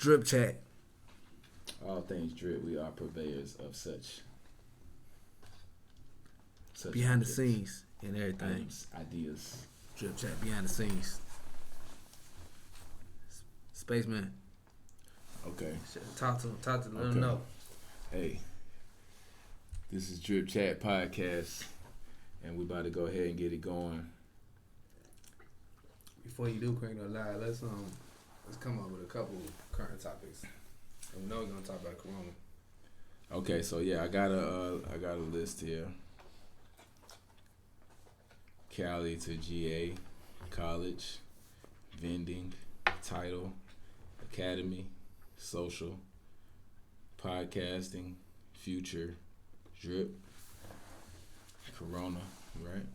Drip Chat. All things drip, we are purveyors of such Behind the objects, scenes and everything. items, ideas. Drip Chat behind the scenes. Spaceman. Okay. Talk to them, let Okay. them know. Hey, this is Drip Chat Podcast, and we about to go ahead and get it going. Before you do crank no lie, let's come up with a couple current topics. And we know we're gonna talk about Corona. Okay, so yeah, I got a list here. Cali to GA, college, vending, title, academy, social, podcasting, future, drip, Corona, right?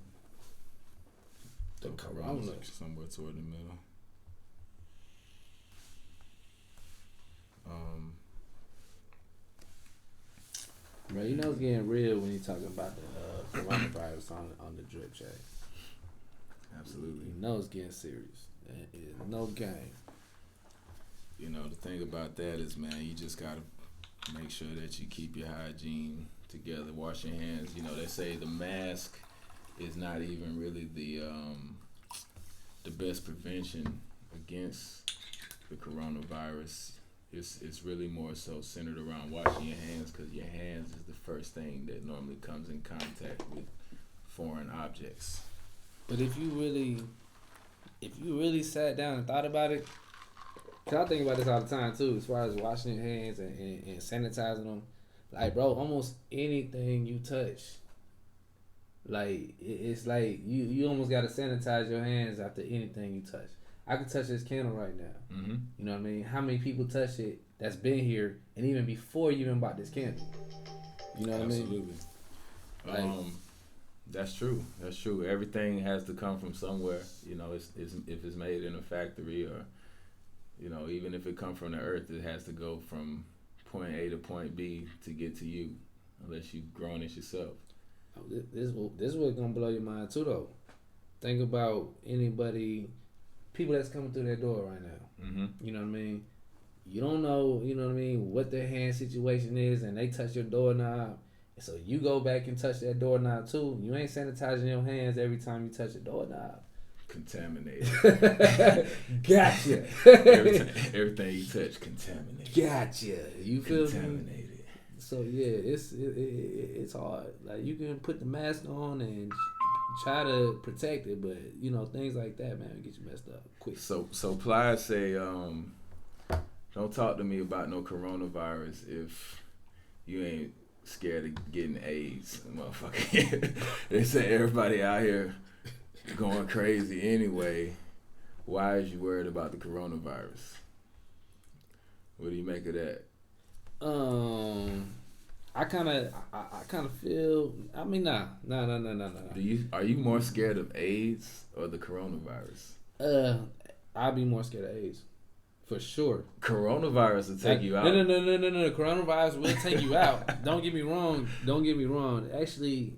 The So Corona. somewhere toward the middle. Bro, you know it's getting real when you talking about the coronavirus on the Drip Chat. Absolutely. You know it's getting serious. It's no game. You know, the thing about that is, man, you just gotta make sure that you keep your hygiene together, wash your hands. You know, they say the mask is not even really the best prevention against the coronavirus. It's really more so centered around washing your hands, because your hands is the first thing that normally comes in contact with foreign objects. But if you really sat down and thought about it, cause I think about this all the time too, as far as washing your hands and sanitizing them. Like, bro, almost anything you touch, like it's like you almost gotta sanitize your hands after anything you touch. I can touch this candle right now. Mm-hmm. You know what I mean? How many people touch it that's been here and even before you even bought this candle? You know what Absolutely. I mean? Like, That's true. That's true. Everything has to come from somewhere. You know, it's if it's made in a factory, or, you know, even if it comes from the earth, it has to go from point A to point B to get to you, unless you've grown it yourself. this is what's gonna blow your mind too, though. Think about people that's coming through that door right now. Mm-hmm. You know what I mean? You don't know, you know what I mean, what their hand situation is, and they touch your doorknob. So you go back and touch that doorknob too. You ain't sanitizing your hands every time you touch a doorknob. Contaminated. Gotcha. Everything you touch, contaminated. Gotcha. You feel me? Contaminated. So yeah, it's hard. Like, you can put the mask on and try to protect it, but you know, things like that, man, get you messed up quick. So Plies say, don't talk to me about no coronavirus if you ain't scared of getting AIDS, motherfucker. They say everybody out here going crazy anyway. Why is you worried about the coronavirus? What do you make of that? I kind of feel. I mean, nah. Are you more scared of AIDS or the coronavirus? I'd be more scared of AIDS, for sure. Coronavirus will take you out. No. Coronavirus will take you out. Don't get me wrong. Actually,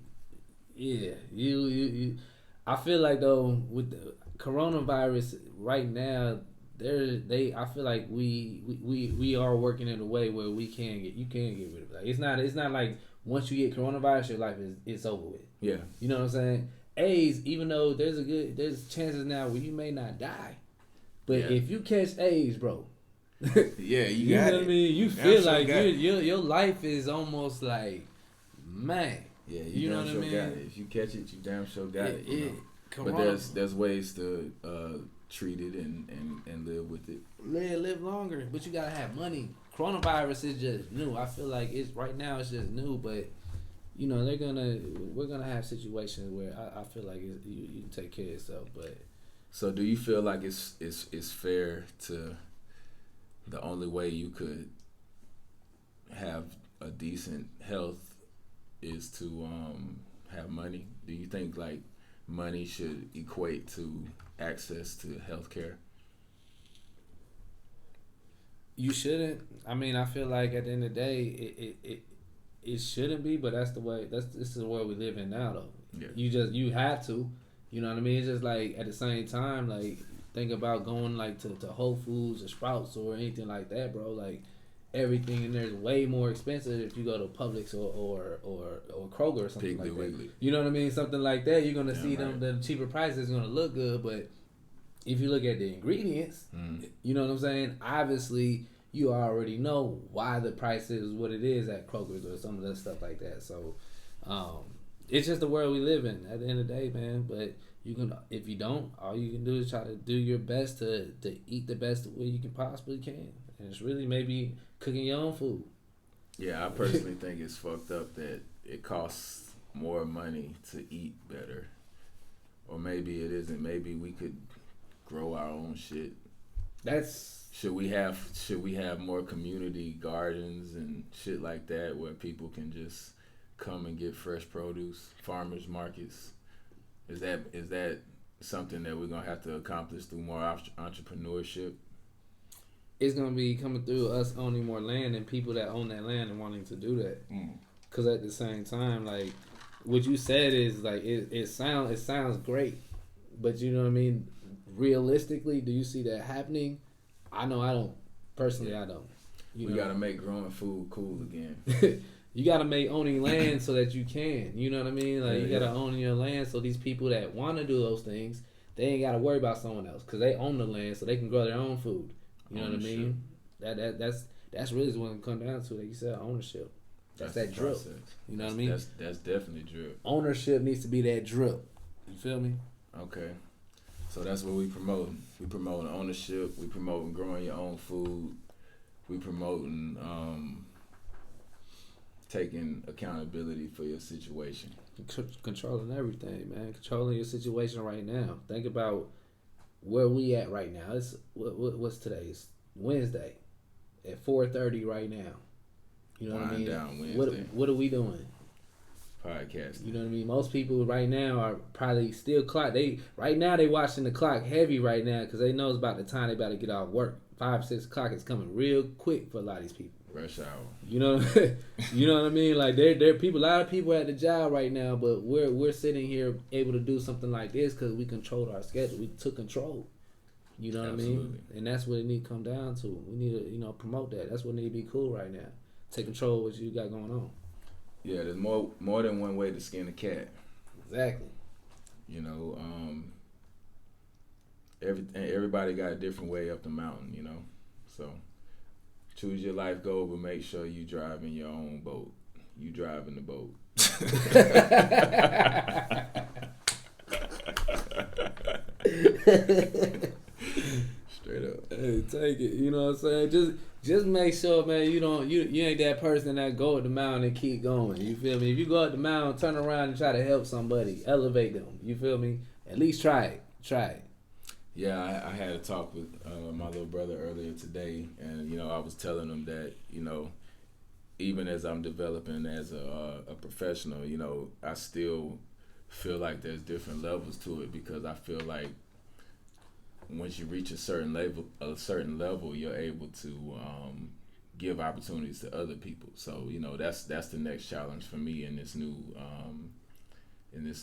yeah, you. I feel like though with the coronavirus right now, I feel like we are working in a way where you can get rid of it. Like, it's not like once you get coronavirus, your life is over with. Yeah. You know what I'm saying? AIDS, even though there's chances now where you may not die, but if you catch AIDS, bro, yeah, you know what I mean. You feel like your life is almost like, man. Yeah, you know what I mean. Got it. If you catch it, you damn sure got it. You know? But there's ways to treat it and live with it. Live longer, but you gotta have money. Coronavirus is just new. I feel like right now it's just new, but you know we're gonna have situations where I feel like you can take care of yourself. But so, do you feel like it's fair to the only way you could have a decent health is to have money? Do you think like money should equate to access to healthcare? You shouldn't. I mean, I feel like at the end of the day, it shouldn't be, but this is the world we live in now, though. Yeah. You have to, you know what I mean? It's just like at the same time, like think about going like to Whole Foods or Sprouts or anything like that, bro. Like everything in there is way more expensive if you go to Publix or Kroger or something Piggly like that. Wiggly. You know what I mean? Something like that. You're gonna Yeah, see right. the cheaper prices gonna look good, but if you look at the ingredients, you know what I'm saying? Obviously, you already know why the price is what it is at Kroger's or some of that stuff like that. So, it's just the world we live in at the end of the day, man. But you can, if you don't, all you can do is try to do your best to eat the best way you can possibly can. And it's really maybe cooking your own food. Yeah, I personally think it's fucked up that it costs more money to eat better. Or maybe it isn't. Maybe we could grow our own shit. Should we have more community gardens and shit like that where people can just come and get fresh produce, farmers markets? Is that something that we're gonna have to accomplish through more entrepreneurship? It's gonna be coming through us owning more land and people that own that land and wanting to do that. Because at the same time, like what you said is like it sounds great, but you know what I mean. Realistically, do you see that happening? I know I don't. Personally, I don't. We gotta make growing food cool again. You gotta make owning land so that you can. You know what I mean? Like you gotta own your land so these people that want to do those things, they ain't gotta worry about someone else because they own the land so they can grow their own food. You know what I mean? That's really what it comes down to. Like you said, ownership. That's that drip. Process. You know what I mean? That's definitely drip. Ownership needs to be that drip. You feel me? Okay. So that's what we promoting. We promoting ownership. We promoting growing your own food. We promoting taking accountability for your situation. Controlling everything, man. Controlling your situation right now. Think about where we at right now. It's what's today? It's Wednesday at 4:30 right now. You know what I mean? Down Wednesday. What are we doing? Podcasting. You know what I mean? Most people right now are probably still clock. They watching the clock heavy right now because they know it's about the time they about to get off work. 5, 6 o'clock is coming real quick for a lot of these people. Rush hour. You know, you know what I mean? Like there people, a lot of people at the job right now, but we're sitting here able to do something like this because we controlled our schedule. We took control. You know what I mean? And that's what it need to come down to. We need to promote that. That's what need to be cool right now. Take control of what you got going on. Yeah, there's more than one way to skin a cat. Exactly. You know, everybody got a different way up the mountain. You know, so choose your life goal, but make sure you drive in your own boat. You driving the boat. Straight up. Hey, take it. You know what I'm saying? Just make sure, man, you ain't that person that go up the mountain and keep going. You feel me? If you go up the mountain, turn around and try to help somebody, elevate them. You feel me? At least try it. Try it. Yeah, I had a talk with my little brother earlier today, and I was telling him that even as I'm developing as a professional, I still feel like there's different levels to it because I feel like once you reach a certain level, you're able to give opportunities to other people. So that's the next challenge for me in this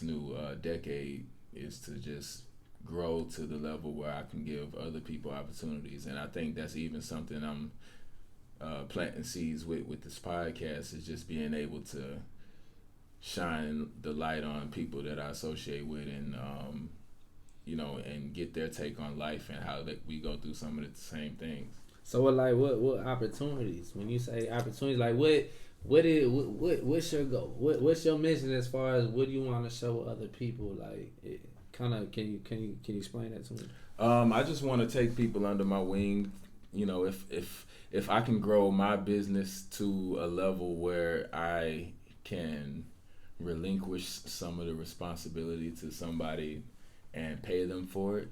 new decade is to just grow to the level where I can give other people opportunities. And I think that's even something I'm planting seeds with this podcast is just being able to shine the light on people that I associate with and and get their take on life and how we go through some of the same things. So what opportunities? When you say opportunities, like what's your goal? What's your mission as far as what do you want to show other people? Like can you explain that to me? I just want to take people under my wing. If I can grow my business to a level where I can relinquish some of the responsibility to somebody and pay them for it,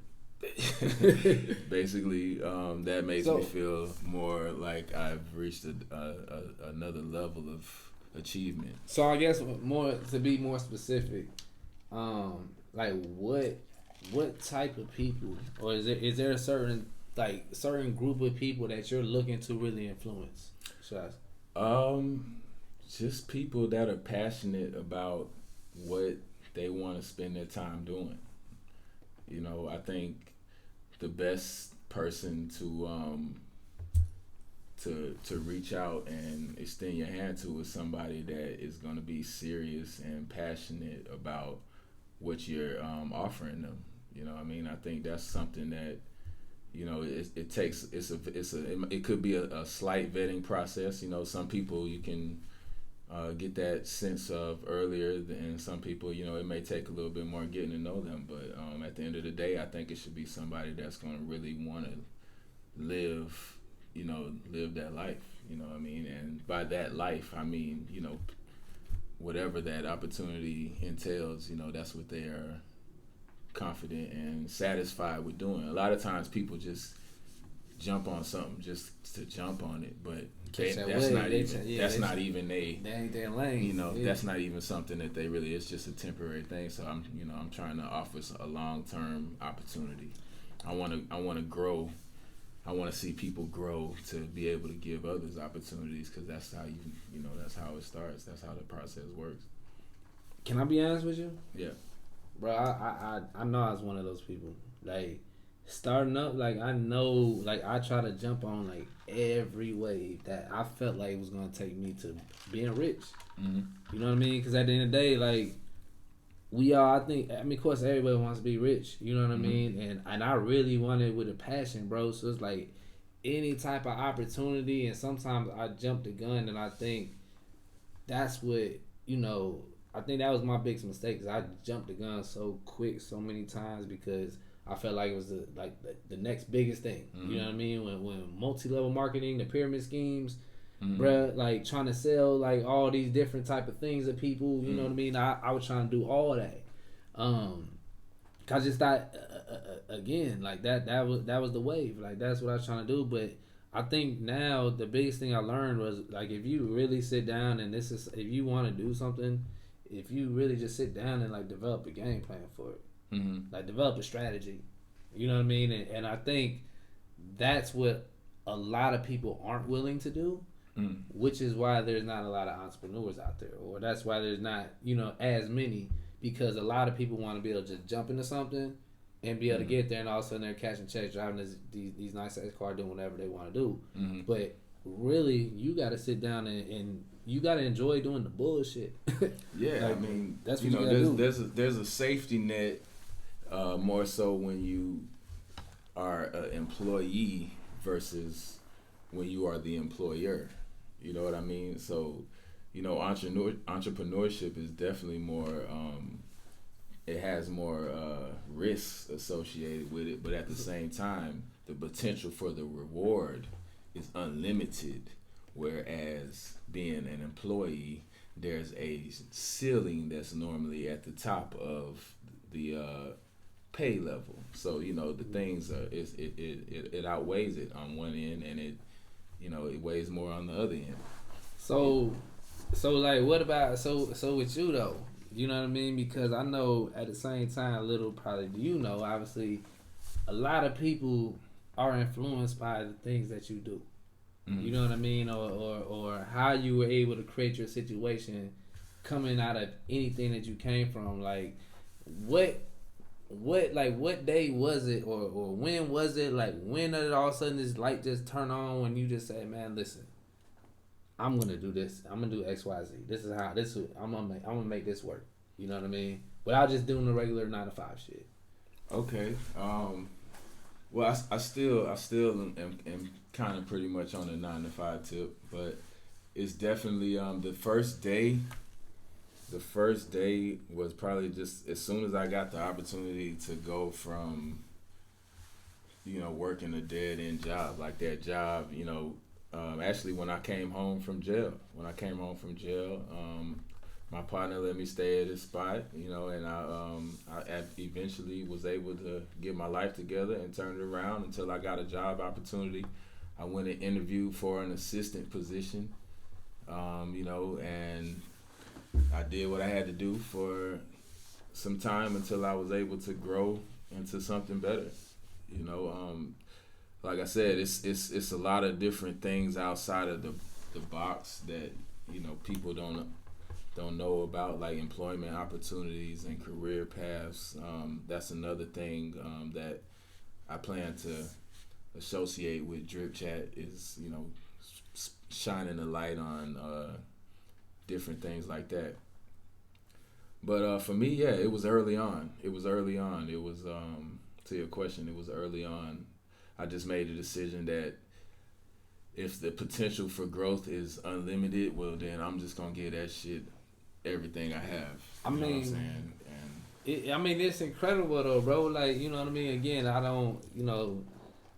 basically, that makes me feel more like I've reached another level of achievement. So I guess to be more specific, like what type of people, or is there a certain group of people that you're looking to really influence? Just people that are passionate about what they want to spend their time doing. I think the best person to reach out and extend your hand to is somebody that is going to be serious and passionate about what you're offering them. You know what I mean? I think that's something that, you know, it takes, it could be a slight vetting process. You know, some people you can get that sense of earlier, and some people, you know, it may take a little bit more getting to know them. But at the end of the day, I think it should be somebody that's going to really want to live that life. You know what I mean? And by that life, I mean, you know, whatever that opportunity entails, you know, that's what they are confident and satisfied with doing. A lot of times people just jump on something just to jump on it, but that's not even they ain't their lane. You know, that's not even something that they really, it's just a temporary thing. So I'm trying to offer a long-term opportunity. I want to grow. I want to see people grow to be able to give others opportunities, because that's how that's how it starts. That's how the process works. Can I be honest with you? Yeah. Bro, I know I was one of those people. Like, starting up, like, I know, like, I try to jump on, like, every wave that I felt like was going to take me to being rich. Mm-hmm. You know what I mean? Because at the end of the day, like, we all, I mean, of course, everybody wants to be rich. You know what I mean? And I really wanted with a passion, bro. So it's like any type of opportunity, and sometimes I jump the gun, and I think that's what, you know, I think that was my biggest mistake, because I jumped the gun so quick so many times because I felt like it was the next biggest thing. Mm-hmm. You know what I mean? When multi-level marketing, the pyramid schemes, bruh, like trying to sell like all these different type of things to people, you know what I mean? I was trying to do all that. I just thought, again, like that was the wave. Like, that's what I was trying to do. But I think now the biggest thing I learned was, like, if you really sit down and if you want to do something, if you really just sit down and like develop a game plan for it, like develop a strategy, you know what I mean? And I think that's what a lot of people aren't willing to do, which is why there's not a lot of entrepreneurs out there, or that's why there's not, you know, as many, because a lot of people want to be able to just jump into something and be able to get there, and all of a sudden they're cashing checks, driving these nice ass cars, doing whatever they want to do. But really, you got to sit down and you got to enjoy doing the bullshit. Yeah, like, I mean, that's what you know, do. There's a safety net, more so when you are an employee versus when you are the employer. You know what I mean? So, you know, entrepreneurship is definitely more, it has more risks associated with it, but at the same time, the potential for the reward is unlimited, whereas being an employee, there's a ceiling that's normally at the top of the pay level. So, you know, the things it outweighs it on one end, and it weighs more on the other end. So like, what about so with you though? You know what I mean? Because I know at the same time, little probably do you know, obviously, a lot of people are influenced by the things that you do. You know what I mean? Or how you were able to create your situation coming out of anything that you came from. Like, what day was it, or when was it? Like, when did all of a sudden this light just turn on when you just say, man, listen, I'm gonna do this. I'm gonna do XYZ. I'm gonna make this work. You know what I mean? Without just doing the regular 9-to-5 shit. Okay. Well, I still am kind of pretty much on the 9-to-5 tip, but it's definitely the first day. The first day was probably just as soon as I got the opportunity to go from, you know, working a dead end job, like that job, you know, actually when I came home from jail, my partner let me stay at his spot, you know, and I eventually was able to get my life together and turn it around until I got a job opportunity. I went and interviewed for an assistant position, you know, and I did what I had to do for some time until I was able to grow into something better. You know, like I said, it's a lot of different things outside of the box that, you know, people don't know about, like employment opportunities and career paths. That's another thing that I plan to associate with Drip Chat is, you know, shining a light on different things like that. But for me, yeah, it was early on. It was to your question, it was early on. I just made a decision that if the potential for growth is unlimited, well, then I'm just gonna give that shit everything I have. I You know what I'm mean, saying? And I mean, it's incredible though, bro. Like, you know what I mean? Again, I don't, you know,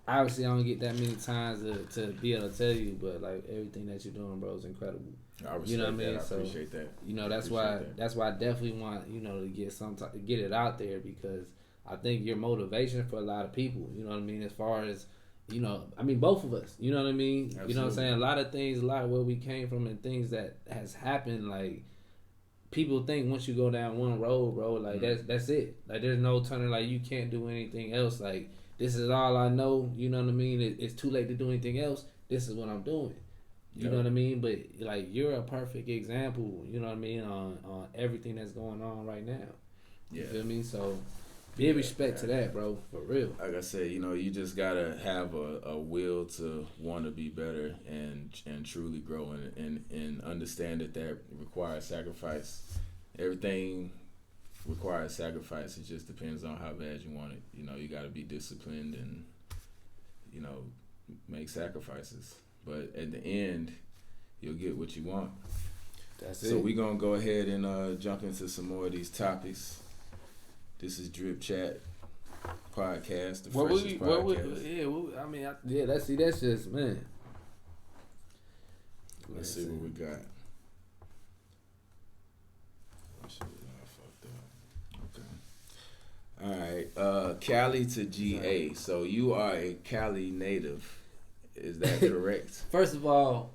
obviously I don't get that many times to be able to tell you, but like everything that you're doing, bro, is incredible. I respect You know what I mean? that. I So, appreciate that. You know, that's why I definitely want, you know, to get it out there, because I think you're motivation for a lot of people. You know what I mean? As far as, you know, I mean, both of us. You know what I mean? Absolutely. You know what I'm saying? A lot of things, a lot of where we came from, and things that has happened. Like, people think once you go down one road, bro, like that's it. Like, there's no turning. Like, you can't do anything else. Like, this is all I know. You know what I mean? It's too late to do anything else. This is what I'm doing. You know what I mean? But like, you're a perfect example. You know what I mean, on everything that's going on right now. You feel me? So big respect to that, bro, for real. Like I said, you know, you just gotta have a will to want to be better and truly grow and understand that requires sacrifice. Everything requires sacrifice. It just depends on how bad you want it. You know, you gotta be disciplined and, you know, make sacrifices. But at the end, you'll get what you want. That's So we're going to go ahead and jump into some more of these topics. This is Drip Chat Podcast, the freshest podcast. That's just, man. Let's see what we got. Shit, I fucked up. Okay. All right. Cali to GA. So you are a Cali native. Is that correct? First of all,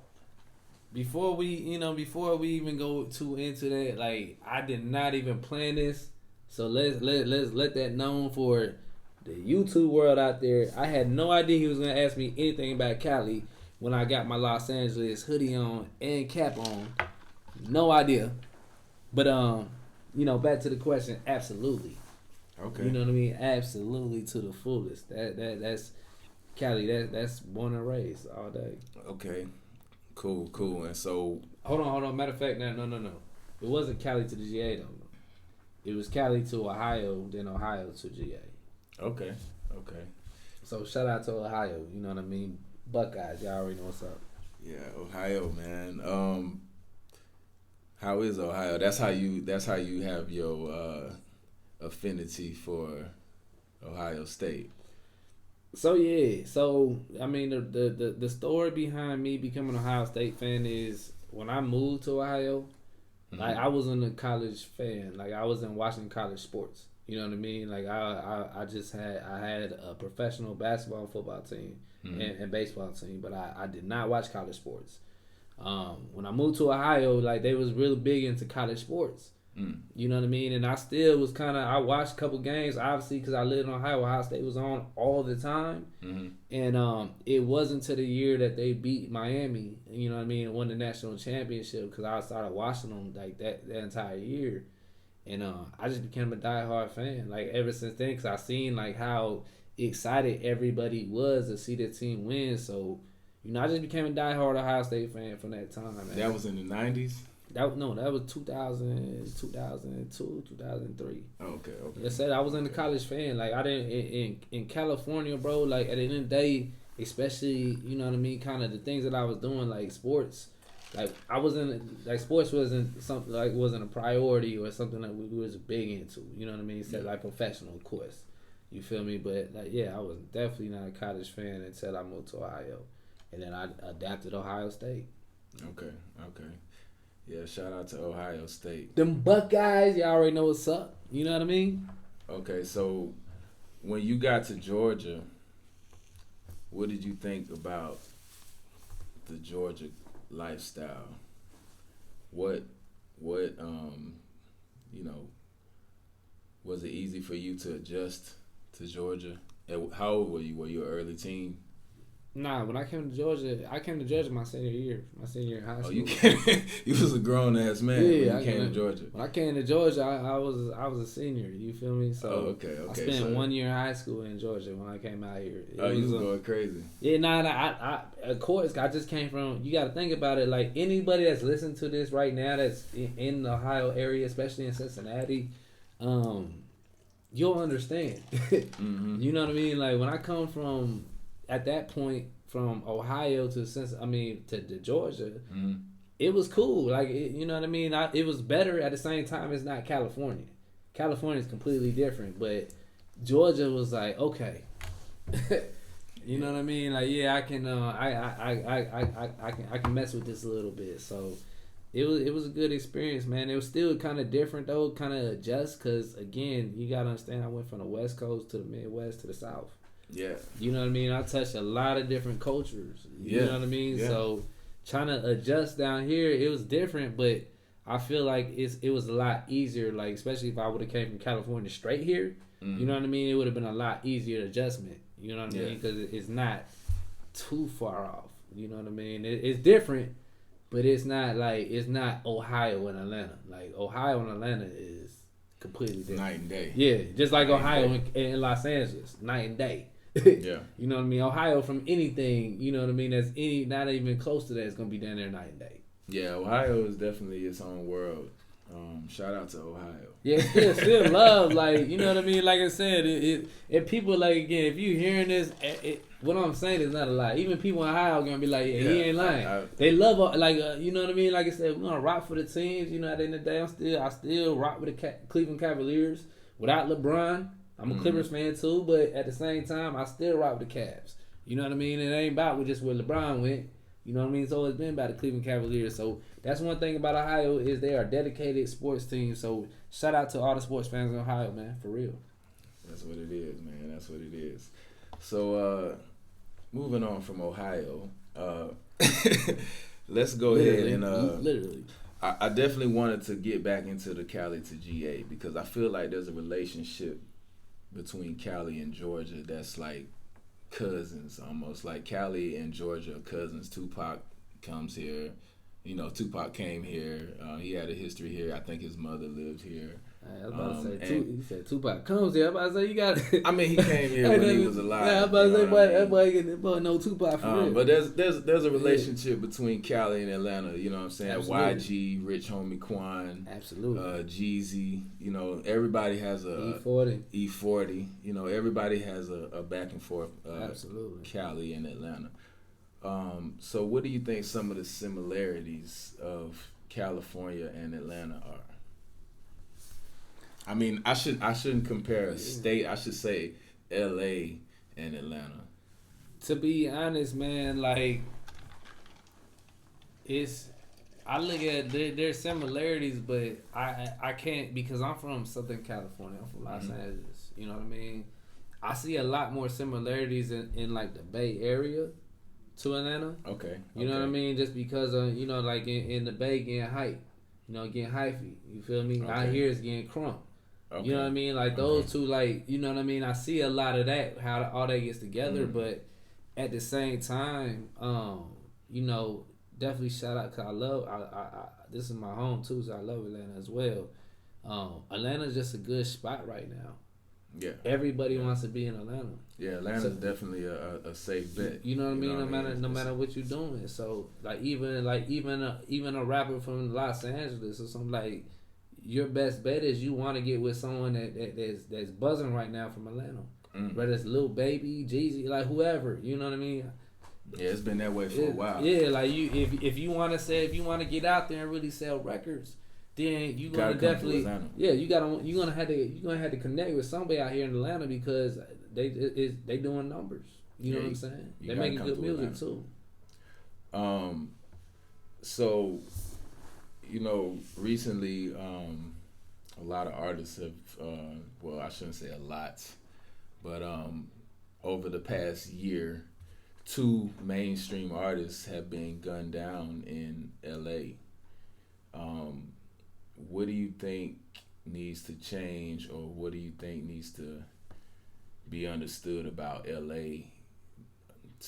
before we even go too into that, like, I did not even plan this. So let's let that known for the YouTube world out there. I had no idea he was gonna ask me anything about Cali when I got my Los Angeles hoodie on and cap on. No idea. But you know, back to the question, absolutely. Okay. You know what I mean? Absolutely to the fullest. That's Cali, that's born and raised all day. Okay. Cool. And so Hold on. Matter of fact, no. It wasn't Cali to the GA though. It was Cali to Ohio, then Ohio to GA. Okay. So shout out to Ohio, you know what I mean? Buckeyes, y'all already know what's up. Yeah, Ohio, man. How is Ohio? That's how you have your affinity for Ohio State. So yeah, I mean the story behind me becoming an Ohio State fan is when I moved to Ohio, like, I wasn't a college fan. Like, I wasn't watching college sports. You know what I mean? Like, I had a professional basketball and football team and baseball team, but I did not watch college sports. When I moved to Ohio, like, they was really big into college sports. You know what I mean? And I still was I watched a couple games, obviously, because I lived in Ohio. Ohio State was on all the time. And it wasn't until the year that they beat Miami, you know what I mean, and won the national championship, because I started watching them like that entire year. And I just became a diehard fan, like, ever since then, because I seen like how excited everybody was to see the team win. So, you know, I just became a diehard Ohio State fan from that time, man. That was in the 90s? That was 2000, 2002, 2003. Okay. I said I was in the college fan. Like, I didn't in California, bro. Like, at the end of the day, especially, you know what I mean, kind of the things that I was doing, like sports. Like, I wasn't, like, sports wasn't something, like, wasn't a priority or something that we was big into. You know what I mean? Said like professional, of course. You feel me? But like, yeah, I was definitely not a college fan until I moved to Ohio, and then I adapted Ohio State. Okay. Yeah, shout out to Ohio State. Them Buckeyes, y'all already know what's up. You know what I mean? Okay, so when you got to Georgia, what did you think about the Georgia lifestyle? What you know, was it easy for you to adjust to Georgia? How old were you? Were you an early teen? Nah, when I came to Georgia my senior year in high Oh, school. you was a grown ass man when you came to Georgia. When I came to Georgia, I was a senior. You feel me? So okay. I spent 1 year in high school in Georgia when I came out here. You was going crazy. Yeah, I of course I just came from. You got to think about it. Like anybody that's listening to this right now, that's in the Ohio area, especially in Cincinnati, you'll understand. Mm-hmm. You know what I mean? Like when I come from at that point from Ohio to to Georgia, mm-hmm. it was cool. Like you know what I mean? It was better at the same time. It's not California. California is completely different, but Georgia was like okay. You know what I mean? Like yeah, I can I can mess with this a little bit. So it was a good experience, man. It was still kind of different though, kind of adjust because again, you gotta understand I went from the West Coast to the Midwest to the South. Yeah. You know what I mean? I touched a lot of different cultures. You know what I mean? Yeah. So trying to adjust down here, it was different, but I feel like it was a lot easier. Like especially if I would have came from California straight here, you know what I mean? It would have been a lot easier adjustment. You know what I mean? Because it's not too far off. You know what I mean? It's different, but it's not Ohio and Atlanta. Like Ohio and Atlanta is completely different. Night and day. Yeah, just like Ohio and Los Angeles, night and day. Yeah. You know what I mean? Ohio from anything, you know what I mean, that's not even close to that is gonna be down there night and day. Yeah, Ohio is definitely its own world. Shout out to Ohio. Yeah, still love, like, you know what I mean? Like I said, if people, like, again, if you hearing this, what I'm saying is not a lie. Even people in Ohio are gonna be like, yeah, he ain't lying. They love, like, you know what I mean? Like I said, we're gonna rock for the teams. You know, at the end of the day, I still rock with the Cleveland Cavaliers. Without LeBron, I'm a Clippers fan too, but at the same time, I still rock with the Cavs. You know what I mean? It ain't about just where LeBron went. You know what I mean? It's always been about the Cleveland Cavaliers. So that's one thing about Ohio is they are dedicated sports teams. So shout out to all the sports fans in Ohio, man, for real. That's what it is, man. That's what it is. So moving on from Ohio, let's go ahead and literally. I definitely wanted to get back into the Cali to GA because I feel like there's a relationship between Cali and Georgia that's like cousins almost. Like Cali and Georgia are cousins. Tupac comes here. You know, Tupac came here. He had a history here. I think his mother lived here. I was about to say, you said Tupac comes here. I was about to say, you got it. I mean, he came here when he was alive. Yeah, I was about to say, that boy know Tupac for real. But there's a relationship between Cali and Atlanta. You know what I'm saying? Absolutely. YG, Rich Homie Quan, absolutely. Jeezy. You know, everybody has a E40. You know, everybody has a back and forth. Absolutely. Cali and Atlanta. So what do you think some of the similarities of California and Atlanta are? I mean, I shouldn't compare a state. I should say L.A. and Atlanta. To be honest, man, like I look at there's similarities, but I can't because I'm from Southern California. I'm from Los Angeles. You know what I mean? I see a lot more similarities in like the Bay Area to Atlanta. Okay. You know what I mean? Just because of, you know, like in the Bay getting hype. You know, getting hyphy. You feel me? Okay. Out here it's getting crunk. Okay. You know what I mean? Like those two, like, you know what I mean? I see a lot of that, how all that gets together, but at the same time, you know, definitely shout out because I love, this is my home too, so I love Atlanta as well. Atlanta's just a good spot right now. Yeah. Everybody wants to be in Atlanta. Yeah, Atlanta's definitely a safe bet. You know what I mean? No matter what you're doing. So like even a rapper from Los Angeles or something, like your best bet is you want to get with someone that's buzzing right now from Atlanta. Whether it's Lil Baby, Jeezy, like whoever. You know what I mean? Yeah, it's been that way for a while. Yeah, like you if you want to get out there and really sell records, then you're gonna definitely you're gonna have to connect with somebody out here in Atlanta because they doing numbers. You know what I'm saying? They making good music too. So, you know, recently, a lot of artists have, well, I shouldn't say a lot, but over the past year, 2 mainstream artists have been gunned down in L.A. What do you think needs to change, or what do you think needs to be understood about L.A.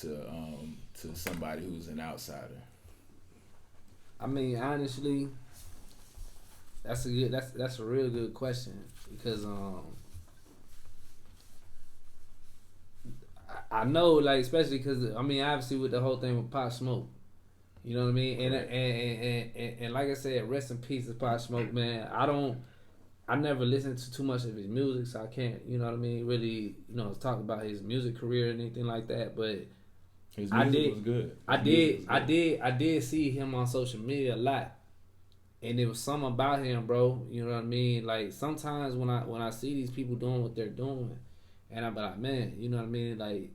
to somebody who's an outsider? I mean, honestly, that's a real good question because I know, like, especially because I mean, obviously with the whole thing with Pop Smoke, you know what I mean, and like I said, rest in peace to Pop Smoke, man. I never listened to too much of his music, so I can't, you know what I mean, really, talk about his music career or anything like that, but. His music was good. I did see him on social media a lot, and there was something about him, bro. You know what I mean? Like sometimes when I see these people doing what they're doing, and I'm like, man, you know what I mean? Like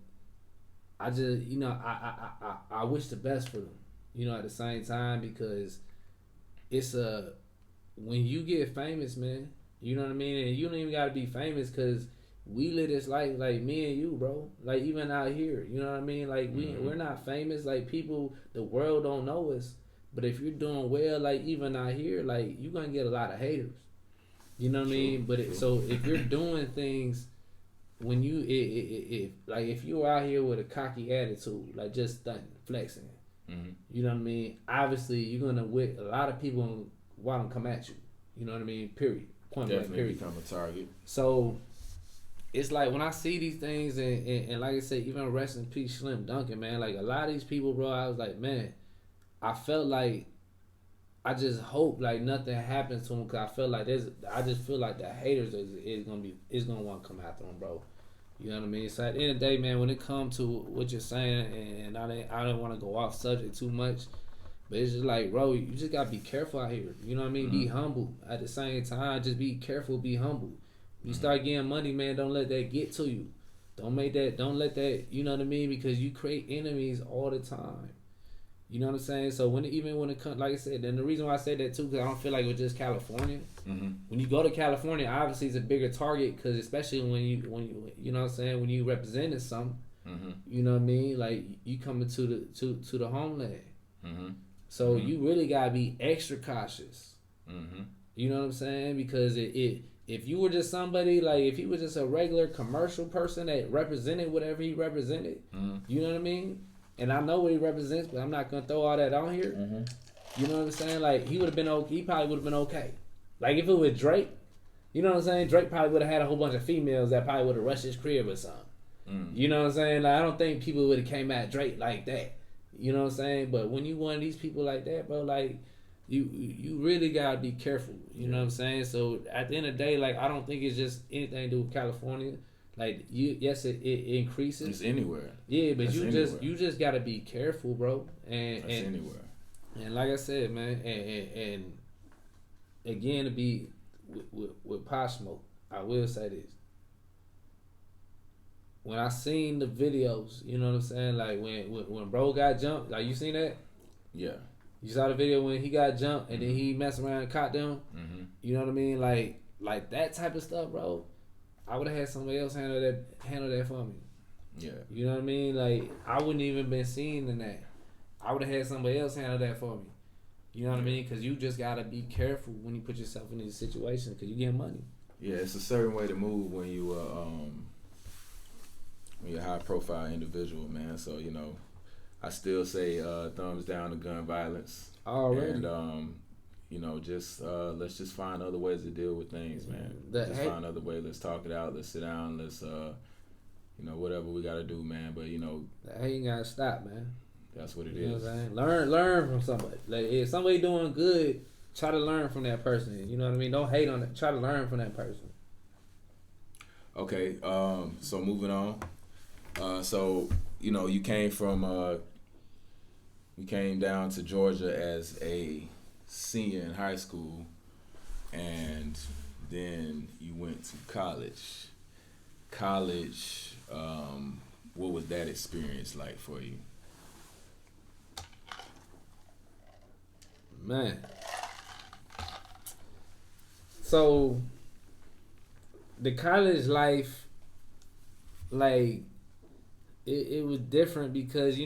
I just, I wish the best for them. At the same time because it's when you get famous, man. You know what I mean? And you don't even gotta be famous because. We live this life like me and you, bro. Like even out here, you know what I mean? Like we're not famous. Like people, the world don't know us. But if you're doing well, like even out here, like you're gonna get a lot of haters. You know what I mean? But so if you're doing things, when you if you're out here with a cocky attitude, like just stunting, flexing, you know what I mean? Obviously, you're gonna with a lot of people want to come at you. You know what I mean? Period. Point blank. Definitely become a target. So. It's like when I see these things and like I said, even rest in peace Slim Duncan, man. Like a lot of these people, bro, I was like, man, I felt like I just hope like nothing happens to him because I feel like I just feel like the haters is gonna want to come after him, bro. You know what I mean? So at the end of the day, man, when it comes to what you're saying, and I don't want to go off subject too much, but it's just like, bro, you just gotta be careful out here. You know what I mean? Be humble at the same time. Just be careful, be humble. You start getting money, man, don't let that get to you. Don't let that, you know what I mean? Because you create enemies all the time. You know what I'm saying? So when it comes, like I said, then the reason why I said that too, because I don't feel like it was just California. When you go to California, obviously it's a bigger target, because especially when you know what I'm saying, when you representing something, you know what I mean? Like you coming to the homeland. So you really gotta be extra cautious. You know what I'm saying? Because if you were just somebody, like if he was just a regular commercial person that represented whatever he represented, you know what I mean? And I know what he represents, but I'm not gonna throw all that on here. You know what I'm saying? Like he would have been okay. He probably would have been okay. Like if it was Drake, you know what I'm saying? Drake probably would have had a whole bunch of females that probably would have rushed his crib or something. You know what I'm saying? Like I don't think people would have came at Drake like that. You know what I'm saying? But when you one of these people like that, bro, like. You really gotta be careful, you know what I'm saying? So at the end of the day, like I don't think it's just anything to do with California. Like yes, it increases. It's anywhere. Yeah, but you just gotta be careful, bro. And anywhere. And like I said, man, and again to be with Pop Smoke, I will say this. When I seen the videos, you know what I'm saying? Like when bro got jumped, like you seen that? Yeah. You saw the video when he got jumped and then he messed around and caught them. You know what I mean? Like that type of stuff, bro. I would have had somebody else handle that for me. Yeah. You know what I mean? Like I wouldn't even been seen in that. I would have had somebody else handle that for me. You know what I mean? Because you just gotta be careful when you put yourself in these situations because you get money. Yeah, it's a certain way to move when you're a high profile individual, man. So I still say thumbs down to gun violence. Already. And just let's just find other ways to deal with things, man. Find other ways. Let's talk it out. Let's sit down. Let's whatever we gotta do, man. But that ain't gotta stop, man. That's what it you is. Know what I'm saying? Learn from somebody. Like if somebody doing good, try to learn from that person. You know what I mean? Don't hate on it. Try to learn from that person. Okay. So moving on. So you came from. You came down to Georgia as a senior in high school, and then you went to college. What was that experience like for you? Man. So, the college life, like, it was different because,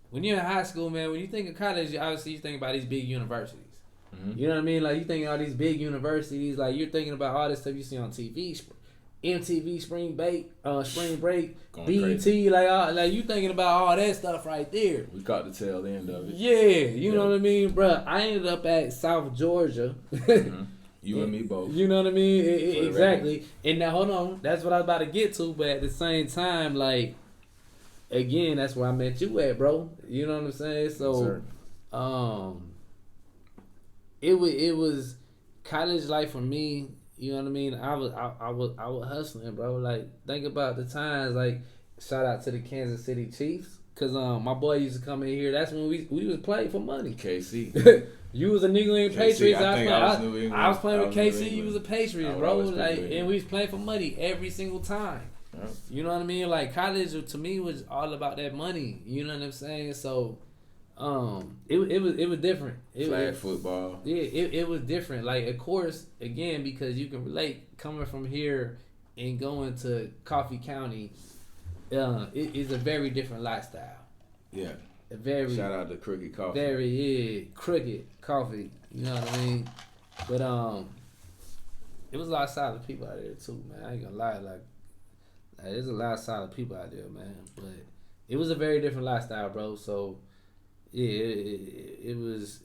when you're in high school, man, when you think of college, obviously you think about these big universities. You know what I mean? Like, you think of all these big universities, like, you're thinking about all this stuff you see on TV. MTV Spring Break, Going BET, crazy. like you thinking about all that stuff right there. We caught the tail end of it. Yeah, you know Yeah. what I mean, bruh. I ended up at South Georgia. Mhm. You and me both. You know what I mean? For the Exactly. And now, hold on. That's what I was about to get to. But at the same time, like, again, that's where I met you at, bro. You know what I'm saying? Yes, So, sir. it was college life for me. You know what I mean? I was hustling, bro. Like, think about the times. Like, shout out to the Kansas City Chiefs. Cause my boy used to come in here. That's when we was playing for money. KC. You was a New England KC, Patriots. I think I was New England. I was playing with I was New KC. You was a England. Patriots, I bro. always played Like, New and England. we was playing for money every single time. Yep. You know what I mean? Like, college to me was all about that money. You know what I'm saying? So, it was different. Flag football. Yeah, it was different. Like, of course, again, because you can relate coming from here and going to Coffee County. It is a very different lifestyle. Yeah. A very Shout out to Crooked Coffee. cricket coffee. You know what I mean? But it was a lot of solid people out there too, man. I ain't gonna lie, like there's a lot of solid people out there, man. But it was a very different lifestyle, bro. So yeah, it was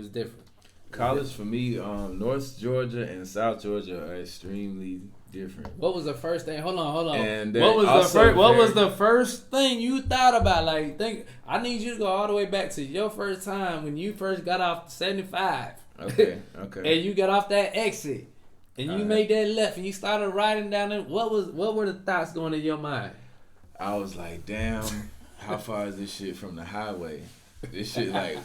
different. College for me, North Georgia and South Georgia are extremely different. What was the first thing? Hold on. And What was the also first? What was very- the first thing you thought about? Like, I need you to go all the way back to your first time when you first got off 75. Okay. And you got off that exit, and you Alright. made that left, and you started riding down it. What were the thoughts going in your mind? I was like, damn, how far is this shit from the highway? This shit like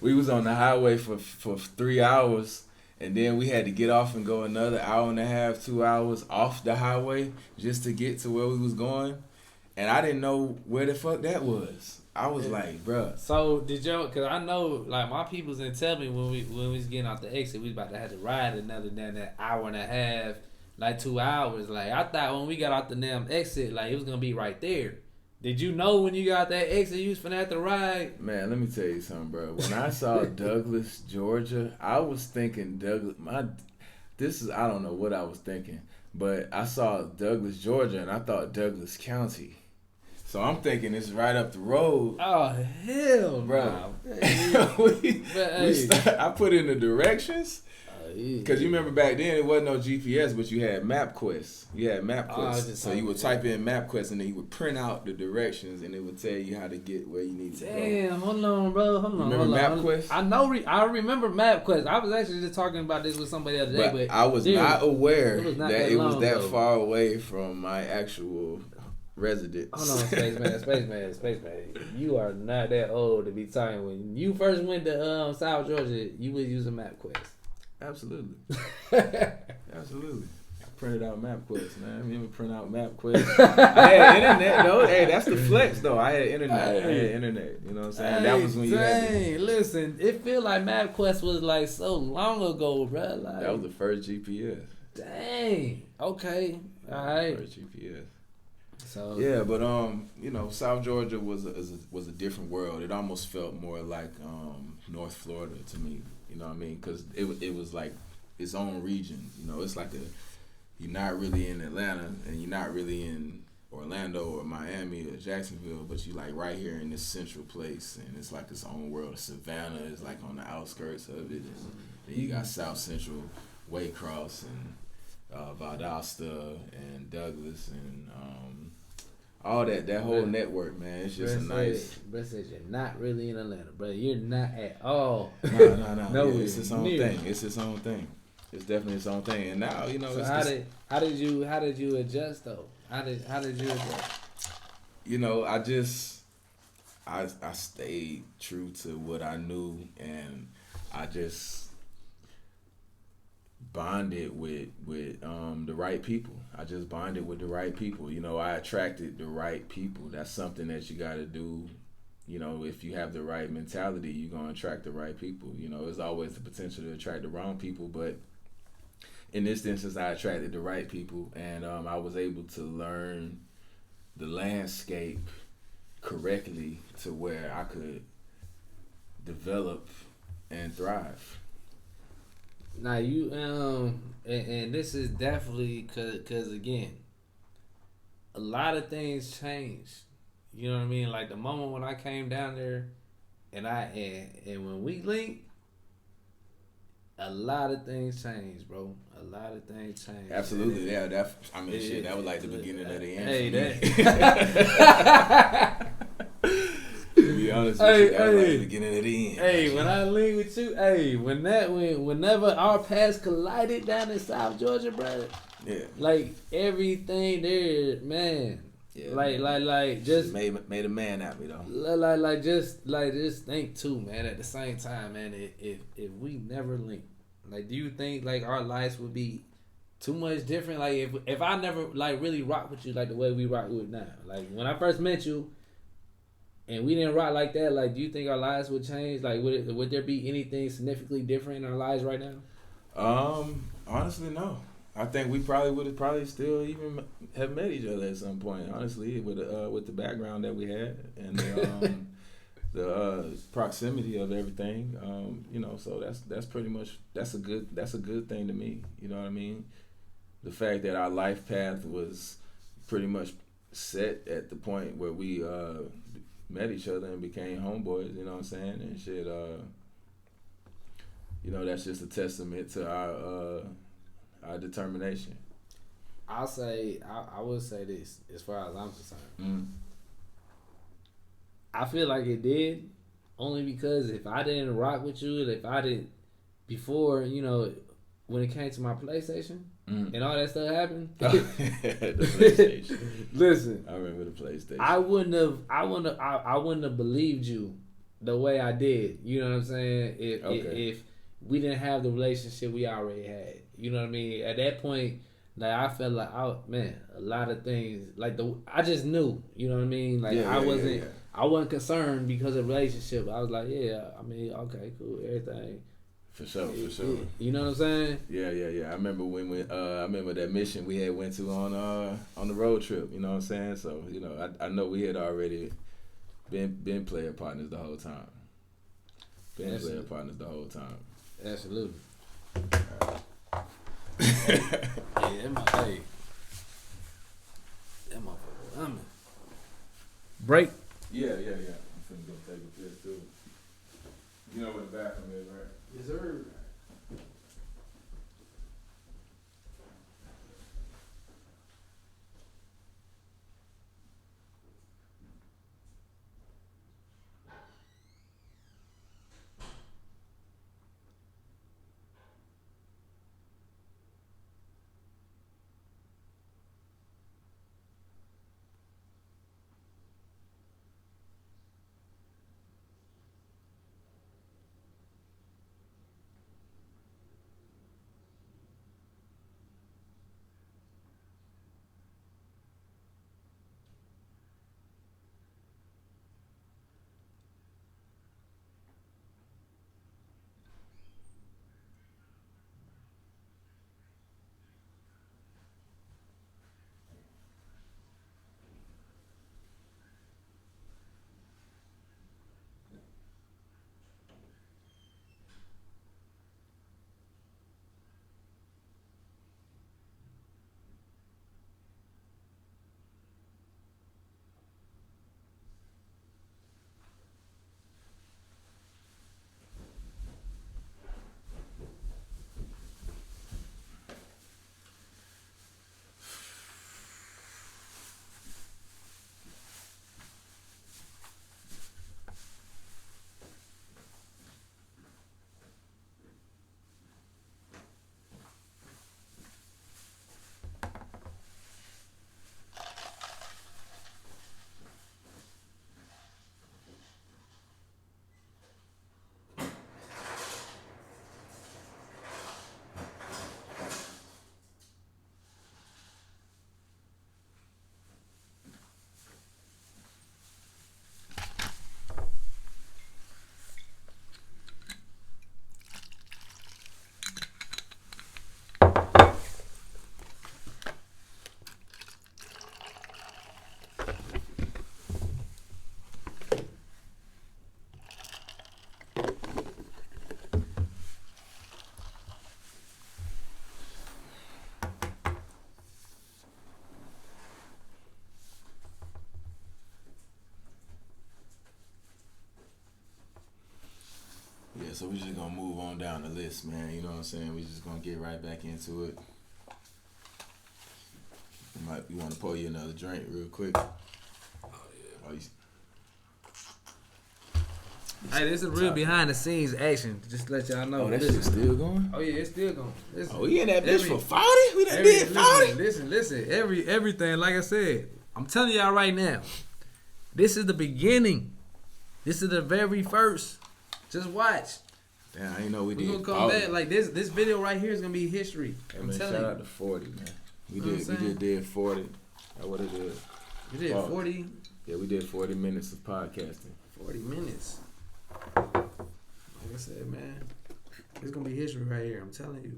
we was on the highway for 3 hours, and then we had to get off and go another hour and a half, 2 hours off the highway just to get to where we was going. And I didn't know where the fuck that was. I was like, bruh. So did you? Cause I know, like, my peoples didn't tell me when we was getting off the exit, we was about to have to ride another damn that hour and a half, like 2 hours. Like, I thought when we got off the damn exit, like, it was gonna be right there. Did you know when you got that exit you was finna have to ride? Man, let me tell you something, bro. When I saw Douglas, Georgia, I was thinking Douglas. I don't know what I was thinking, but I saw Douglas, Georgia, and I thought Douglas County. So I'm thinking it's right up the road. Oh hell, Bro. no. I put in the directions. Because you remember back then it wasn't no GPS, but you had MapQuest. You had MapQuest. So you would type in MapQuest and then you would print out the directions and it would tell you how to get where you need to go. Damn, hold on, bro. Hold on. Remember hold on. MapQuest? I know. I remember MapQuest. I was actually just talking about this with somebody the other day, But but I was dude, not aware it was not that that it was long that ago. far away from my actual residence. Hold on, spaceman. You are not that old to be talking. When you first went to South Georgia, you was using MapQuest. Absolutely. Absolutely. I printed out MapQuest, man. I mean, print out MapQuest. I had internet, though. Hey, that's the flex, though. I had internet. You know what I'm saying? That was when you had to, listen, it feel like MapQuest was like so long ago, bro. Like, that was the first GPS. dang. Okay. All right. First GPS. So Yeah, but you know, South Georgia was a different world. It almost felt more like North Florida to me. You know what I mean? Because it was like its own region. You know, it's like you're not really in Atlanta and you're not really in Orlando or Miami or Jacksonville, but you like right here in this central place, and it's like its own world. Savannah is like on the outskirts of it, and then you got South Central, Waycross, and Valdosta, and Douglas, and all that whole network, man. It's just a nice. Brett said you're not really in Atlanta, brother. You're not at all. No. No, Yeah, it's its own near. thing. It's its own thing. It's definitely its own thing. And now, you know, So it's how did you adjust though? How did you adjust? you know, I stayed true to what I knew, and I just bonded with the right people. I just bonded with the right people. You know, I attracted the right people. That's something that you got to do. You know, if you have the right mentality, you're going to attract the right people. You know, there's always the potential to attract the wrong people, but in this instance, I attracted the right people, and I was able to learn the landscape correctly to where I could develop and thrive. Now you and this is definitely cause again, a lot of things changed. You know what I mean? Like the moment when I came down there, and when we linked, a lot of things changed, bro. A lot of things changed. Absolutely, yeah. That shit. That was like the beginning of the end. Hey, for me. To be honest with you, that was like the beginning of the end. Hey, when I linked with you, whenever our paths collided down in South Georgia, bro. Yeah. Like everything there, man. Yeah, like just made a man out of me though. Just think too, man. At the same time, man, if we never linked, like, do you think like our lives would be too much different? Like if I never like really rock with you like the way we rock with now, like when I first met you, and we didn't rock like that, like do you think our lives would change? Like would there be anything significantly different in our lives right now? Honestly, no. I think we probably would have still even have met each other at some point. Honestly, with the background that we had and the proximity of everything, so that's pretty much that's a good thing to me. You know what I mean? The fact that our life path was pretty much set at the point where we met each other and became homeboys. You know what I'm saying? And shit. That's just a testament to our determination. I would say this as far as I'm concerned. Mm. I feel like it did only because if I didn't rock with you, if I didn't before, when it came to my PlayStation and all that stuff happened. The PlayStation. Listen, I remember the PlayStation. I wouldn't have believed you the way I did. You know what I'm saying? If we didn't have the relationship we already had. You know what I mean? At that point, like I felt like, a lot of things. Like I just knew. You know what I mean? Like I wasn't concerned because of relationship. I was like, okay, cool, everything. For sure. You know what I'm saying? Yeah. I remember I remember that mission we had went to on the road trip. You know what I'm saying? So I know we had already been player partners the whole time. Player partners the whole time. Absolutely. That motherfucker. Break. Yeah. I'm finna go take a piss too. You know where the bathroom is, right? Yes, sir. so we're just gonna move on down the list, man. You know what I'm saying? We're just gonna get right back into it. You want to pour you another drink real quick? Oh yeah. Hey, this is a real behind the scenes action. Just to let y'all know. Oh, that shit's still going? Oh yeah, it's still going. Listen, Oh, we in that bitch for 40? We done did 40? Listen. Everything, like I said, I'm telling y'all right now. This is the beginning. This is the very first. Just watch. Damn, I ain't know we We're did. gonna come back. Like this video right here is gonna be history. Hey, I'm man, telling shout you. out to 40, man. We You know what I'm did 40. That's what it is. We did 40. Yeah, we did 40 minutes of podcasting. 40 minutes. Like I said, man, it's gonna be history right here. I'm telling you.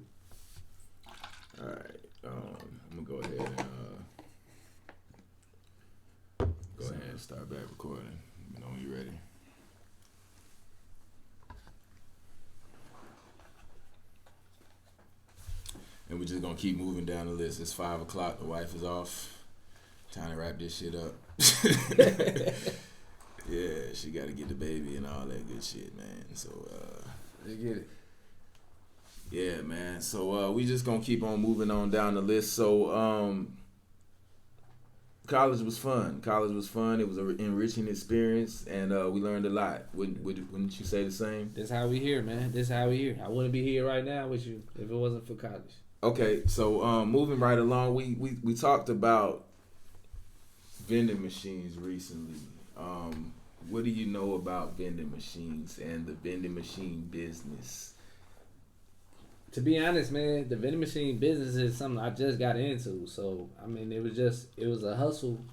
All right, I'm gonna go ahead and start back recording. You know when you're ready. And we're just gonna keep moving down the list. It's 5 o'clock. The wife is off. Time to wrap this shit up. Yeah, she got to get the baby and all that good shit, man. So, They get it. yeah, man. So, we just gonna keep on moving on down the list. So, college was fun. It was an enriching experience, and we learned a lot. Wouldn't you say the same? This how we here, man. This how we here. I wouldn't be here right now with you if it wasn't for college. Okay, so moving right along, we talked about vending machines recently. What do you know about vending machines and the vending machine business? To be honest, man, the vending machine business is something I just got into. So I mean, it was a hustle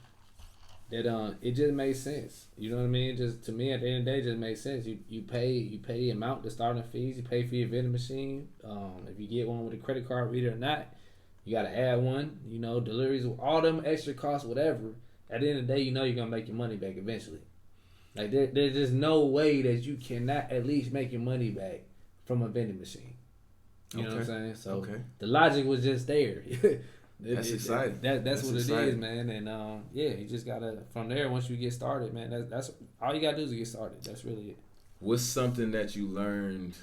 that it just made sense. You know what I mean? Just to me, at the end of the day, it just makes sense. You pay the amount, the starting fees. You pay for your vending machine. If you get one with a credit card reader or not, you got to add one. You know, deliveries, all them extra costs, whatever. At the end of the day, you know you're gonna make your money back eventually. Like there's just no way that you cannot at least make your money back from a vending machine. You know what I'm saying? So the logic was just there. That's exciting. That's what exciting. It is, man. And yeah, you just gotta from there. Once you get started, man, that's all you gotta do is get started. That's really it. What's something that you learned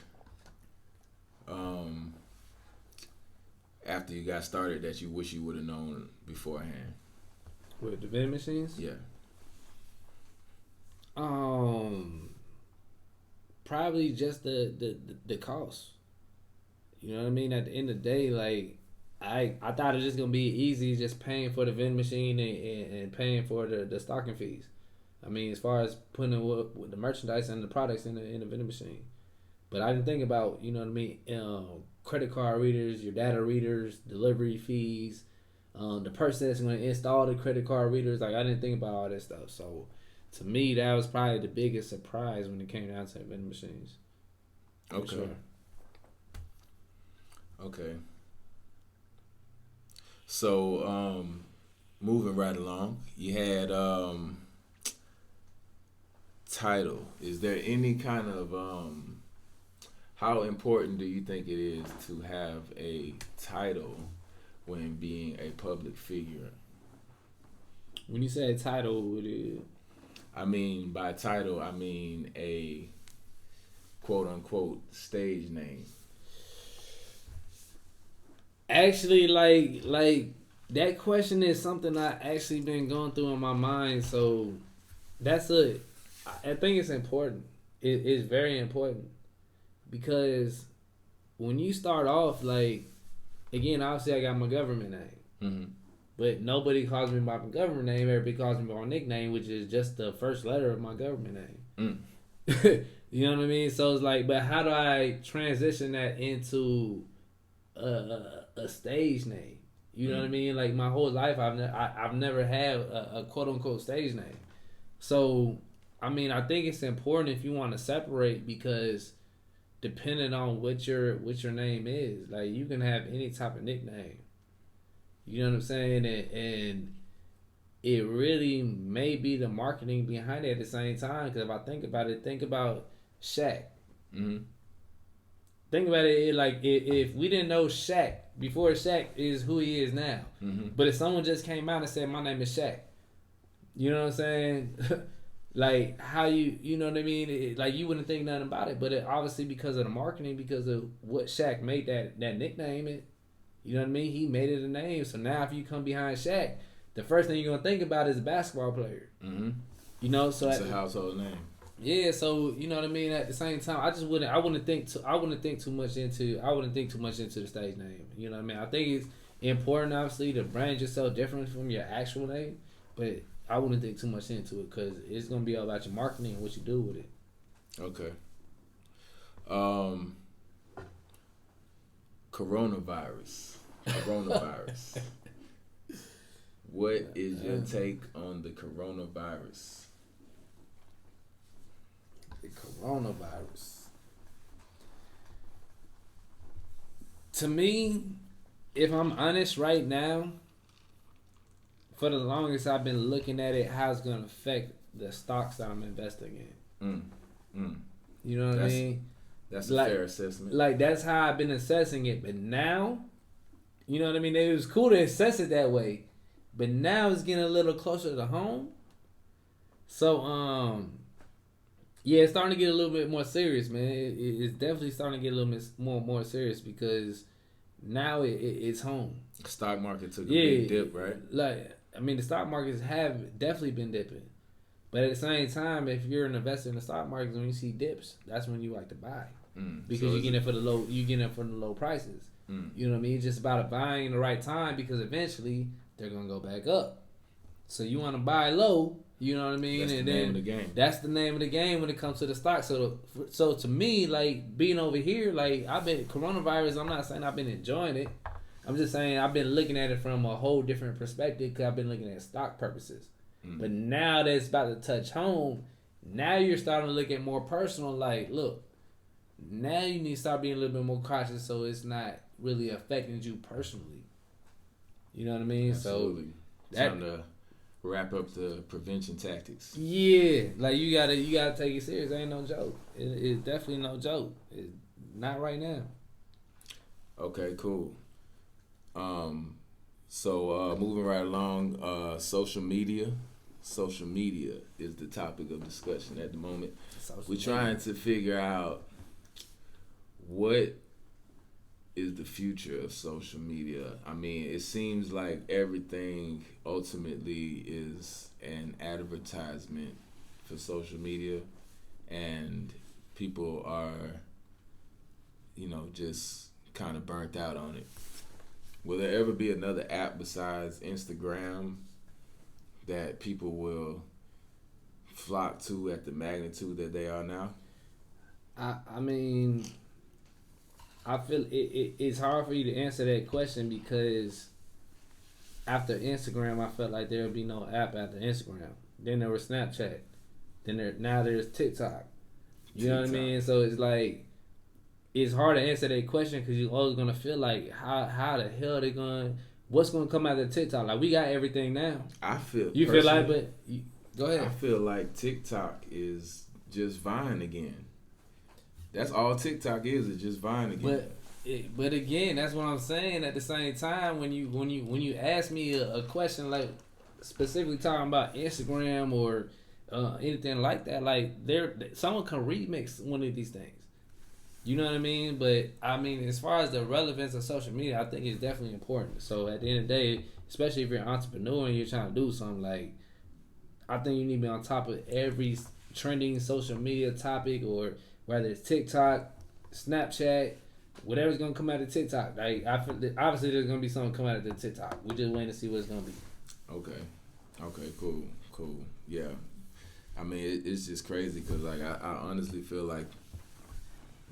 after you got started that you wish you would have known beforehand? With the vending machines? Yeah. Probably just the cost. You know what I mean? At the end of the day, like I thought it was just gonna be easy, just paying for the vending machine and paying for the stocking fees. I mean, as far as putting with the merchandise and the products in the vending machine, but I didn't think about, you know what I mean, credit card readers, your data readers, delivery fees, the person that's going to install the credit card readers. Like I didn't think about all that stuff. So to me, that was probably the biggest surprise when it came down to vending machines. Okay. Sure. Okay. So, moving right along, you had title. Is there any kind of how important do you think it is to have a title when being a public figure? When you say title, what is? I mean, by title, I mean a quote unquote stage name. Actually, like that question is something I actually been going through in my mind. So I think it's important. It's very important because when you start off, like, again, obviously I got my government name, Mm-hmm. but nobody calls me by my government name. Everybody calls me by my nickname, which is just the first letter of my government name. You know what I mean? So it's like, but how do I transition that into a stage name? You know what I mean? Like my whole life, I've never had a quote unquote stage name. So I mean, I think it's important if you want to separate, because depending on what your name is, like you can have any type of nickname. You know what I'm saying? And it really may be the marketing behind it at the same time. Because if I think about it, think about Shaq. Mm-hmm. Think about it like if we didn't know Shaq before Shaq is who he is now. Mm-hmm. But if someone just came out and said, my name is Shaq, you know what I'm saying? like how you know what I mean? Like you wouldn't think nothing about it, but obviously because of the marketing, because of what Shaq made that nickname it. You know what I mean? He made it a name. So now if you come behind Shaq, the first thing you're gonna think about is a basketball player. Mm-hmm. You know, so it's a household name. Yeah, so you know what I mean. At the same time, I wouldn't think too much into the stage name. You know what I mean? I think it's important, obviously, to brand yourself different from your actual name, but I wouldn't think too much into it because it's gonna be all about your marketing and what you do with it. Okay. Coronavirus. What is your take on the coronavirus? The coronavirus. To me, if I'm honest right now, for the longest I've been looking at it, how it's going to affect the stocks that I'm investing in. You know what I mean? That's a fair assessment. Like, that's how I've been assessing it. But now, you know what I mean? It was cool to assess it that way. But now it's getting a little closer to home. So, yeah, it's starting to get a little bit more serious, man. It's definitely starting to get a little bit more serious because now it's home. The stock market took a big dip, right? Like, I mean, the stock markets have definitely been dipping. But at the same time, if you're an investor in the stock market, when you see dips, that's when you like to buy because you get it for the low prices. You know what I mean? It's just about buying in the right time because eventually they're gonna go back up. So you want to buy low. You know what I mean? That's the name of the game. That's the name of the game when it comes to the stock. So to me, like being over here, like I've been coronavirus. I'm not saying I've been enjoying it. I'm just saying I've been looking at it from a whole different perspective because I've been looking at stock purposes. But now that it's about to touch home, now you're starting to look at more personal. Like, look, now you need to start being a little bit more cautious so it's not really affecting you personally. You know what I mean? Absolutely. So time to wrap up the prevention tactics. Yeah, like you gotta take it serious. It ain't no joke. It's definitely no joke. It's not right now. Okay, cool. So moving right along, social media. Social media is the topic of discussion at the moment. We're trying to figure out what is the future of social media. I mean, it seems like everything ultimately is an advertisement for social media, and people are, just kind of burnt out on it. Will there ever be another app besides Instagram that people will flock to at the magnitude that they are now? I mean, I feel it's hard for you to answer that question because after Instagram, I felt like there would be no app after Instagram. Then there was Snapchat. Now there's TikTok. You know what I mean? So it's like, it's hard to answer that question because you're always going to feel like, how the hell they going, what's going to come out of TikTok? Like, we got everything now. You feel like, but go ahead. I feel like TikTok is just Vine again. That's all TikTok is just Vine again. But again, that's what I'm saying. At the same time, when you ask me a question like specifically talking about Instagram or anything like that, like someone can remix one of these things. You know what I mean? But I mean, as far as the relevance of social media, I think it's definitely important. So at the end of the day, especially if you're an entrepreneur and you're trying to do something, like I think you need to be on top of every trending social media topic, or whether it's TikTok, Snapchat, whatever's gonna come out of TikTok. Like I feel that obviously there's gonna be something come out of the TikTok. We're just waiting to see what it's gonna be. Okay, cool. Yeah, I mean it's just crazy because like I honestly feel like,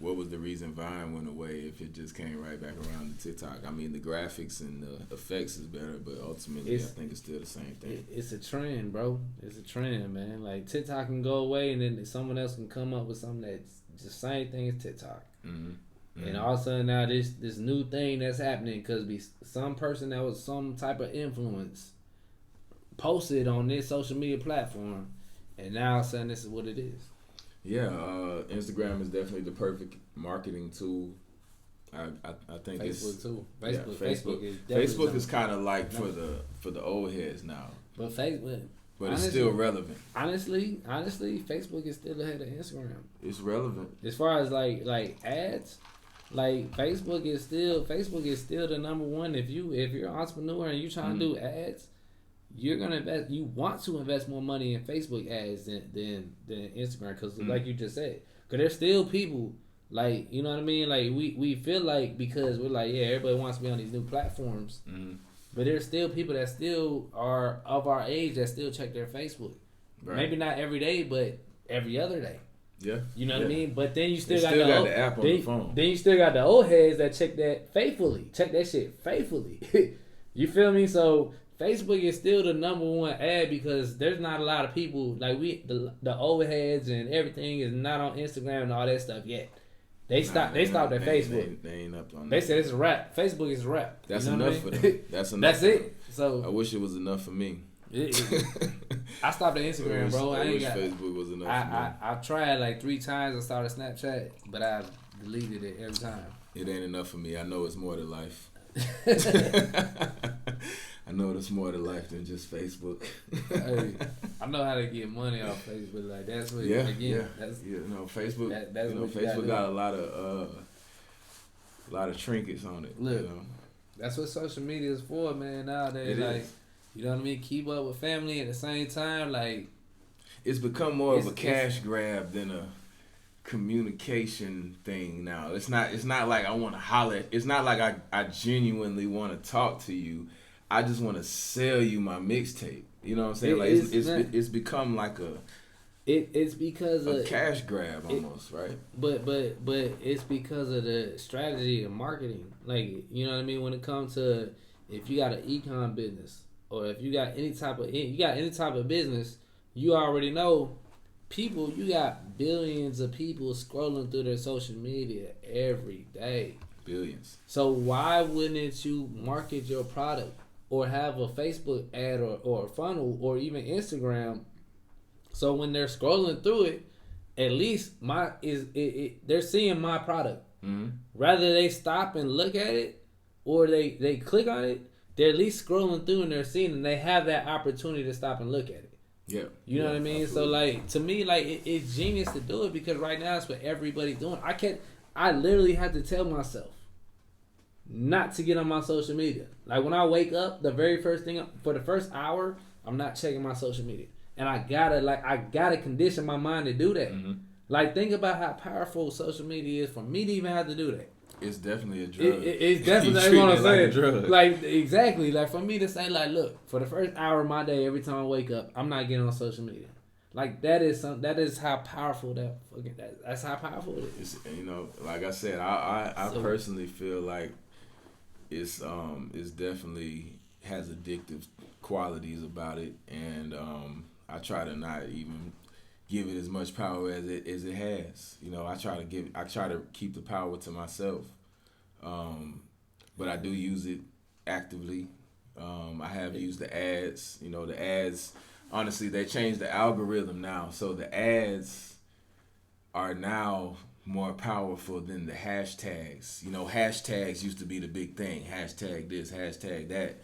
what was the reason Vine went away if it just came right back around to TikTok? I mean, the graphics and the effects is better, but ultimately I think it's still the same thing. It's a trend, bro. It's a trend, man. Like, TikTok can go away and then someone else can come up with something that's the same thing as TikTok. And all of a sudden now this new thing that's happening because some person that was some type of influence posted on this social media platform, and now all of a sudden this is what it is. Yeah, Instagram is definitely the perfect marketing tool. I think Facebook too. Facebook is kind of like for the old heads now. But Facebook, But it's still relevant. Honestly, Facebook is still ahead of Instagram. It's relevant. As far as like ads, like Facebook is still the number one. If you're an entrepreneur and you're trying to do ads, you're gonna invest. You want to invest more money in Facebook ads than Instagram, because like you just said, because there's still people like, you know what I mean. Like we feel like, because we're like, yeah, everybody wants to be on these new platforms, but there's still people that still are of our age that still check their Facebook. Right. Maybe not every day, but every other day. Yeah, you know what I mean. But then you still got the app on the phone. Then you still got the old heads that check that faithfully. Check that shit faithfully. You feel me? So Facebook is still the number one ad, because there's not a lot of people like the old heads and everything is not on Instagram and all that stuff yet. They stopped at Facebook. They ain't up on that. They said it's a wrap. Facebook is a wrap. That's enough for them. That's enough. That's it. So I wish it was enough for me. I stopped at Instagram, bro. I wish Facebook was enough for me. I've tried like 3 times. I started Snapchat, but I've deleted it every time. It ain't enough for me. I know it's more to life. I know there's more to life than just Facebook. Hey, I know how to get money off Facebook. Like that's what. That's, Facebook. Facebook got a lot of trinkets on it. Look, that's what social media is for, man. Nowadays, you know what I mean. Keep up with family at the same time. Like, it's become more of a cash grab than a communication thing now. It's not like I want to holler. It's not like I genuinely want to talk to you. I just want to sell you my mixtape. You know what I'm saying? It's become like it's because a cash grab almost, right? But it's because of the strategy of marketing. Like, you know what I mean? When it comes to, if you got an e-com business, or if you got any type of business, you already know people. You got billions of people scrolling through their social media every day. Billions. So why wouldn't you market your product, or have a Facebook ad, or a funnel, or even Instagram, so when they're scrolling through it, at least they're seeing my product. Mm-hmm. Rather they stop and look at it, or they click on it, they're at least scrolling through and they're seeing it, and they have that opportunity to stop and look at it. Yeah. You know what I mean? Absolutely. So like, to me, like it's genius to do it, because right now it's what everybody's doing. I literally have to tell myself not to get on my social media. Like when I wake up, the very first thing, for the first hour, I'm not checking my social media. And I gotta condition my mind to do that. Mm-hmm. Like, think about how powerful social media is for me to even have to do that. It's definitely a drug. It's definitely what I'm saying. Like a drug. Like, exactly. Like, for me to say, like, look, for the first hour of my day, every time I wake up, I'm not getting on social media. Like, that is how powerful that's how powerful it is. It's, like I said, I personally feel like it's definitely has addictive qualities about it, and I try to not even give it as much power as it has. I try to keep the power to myself, but I do use it actively. I have used the ads. The ads, honestly, they changed the algorithm now, so the ads are now more powerful than the hashtags. Hashtags used to be the big thing. Hashtag this, hashtag that.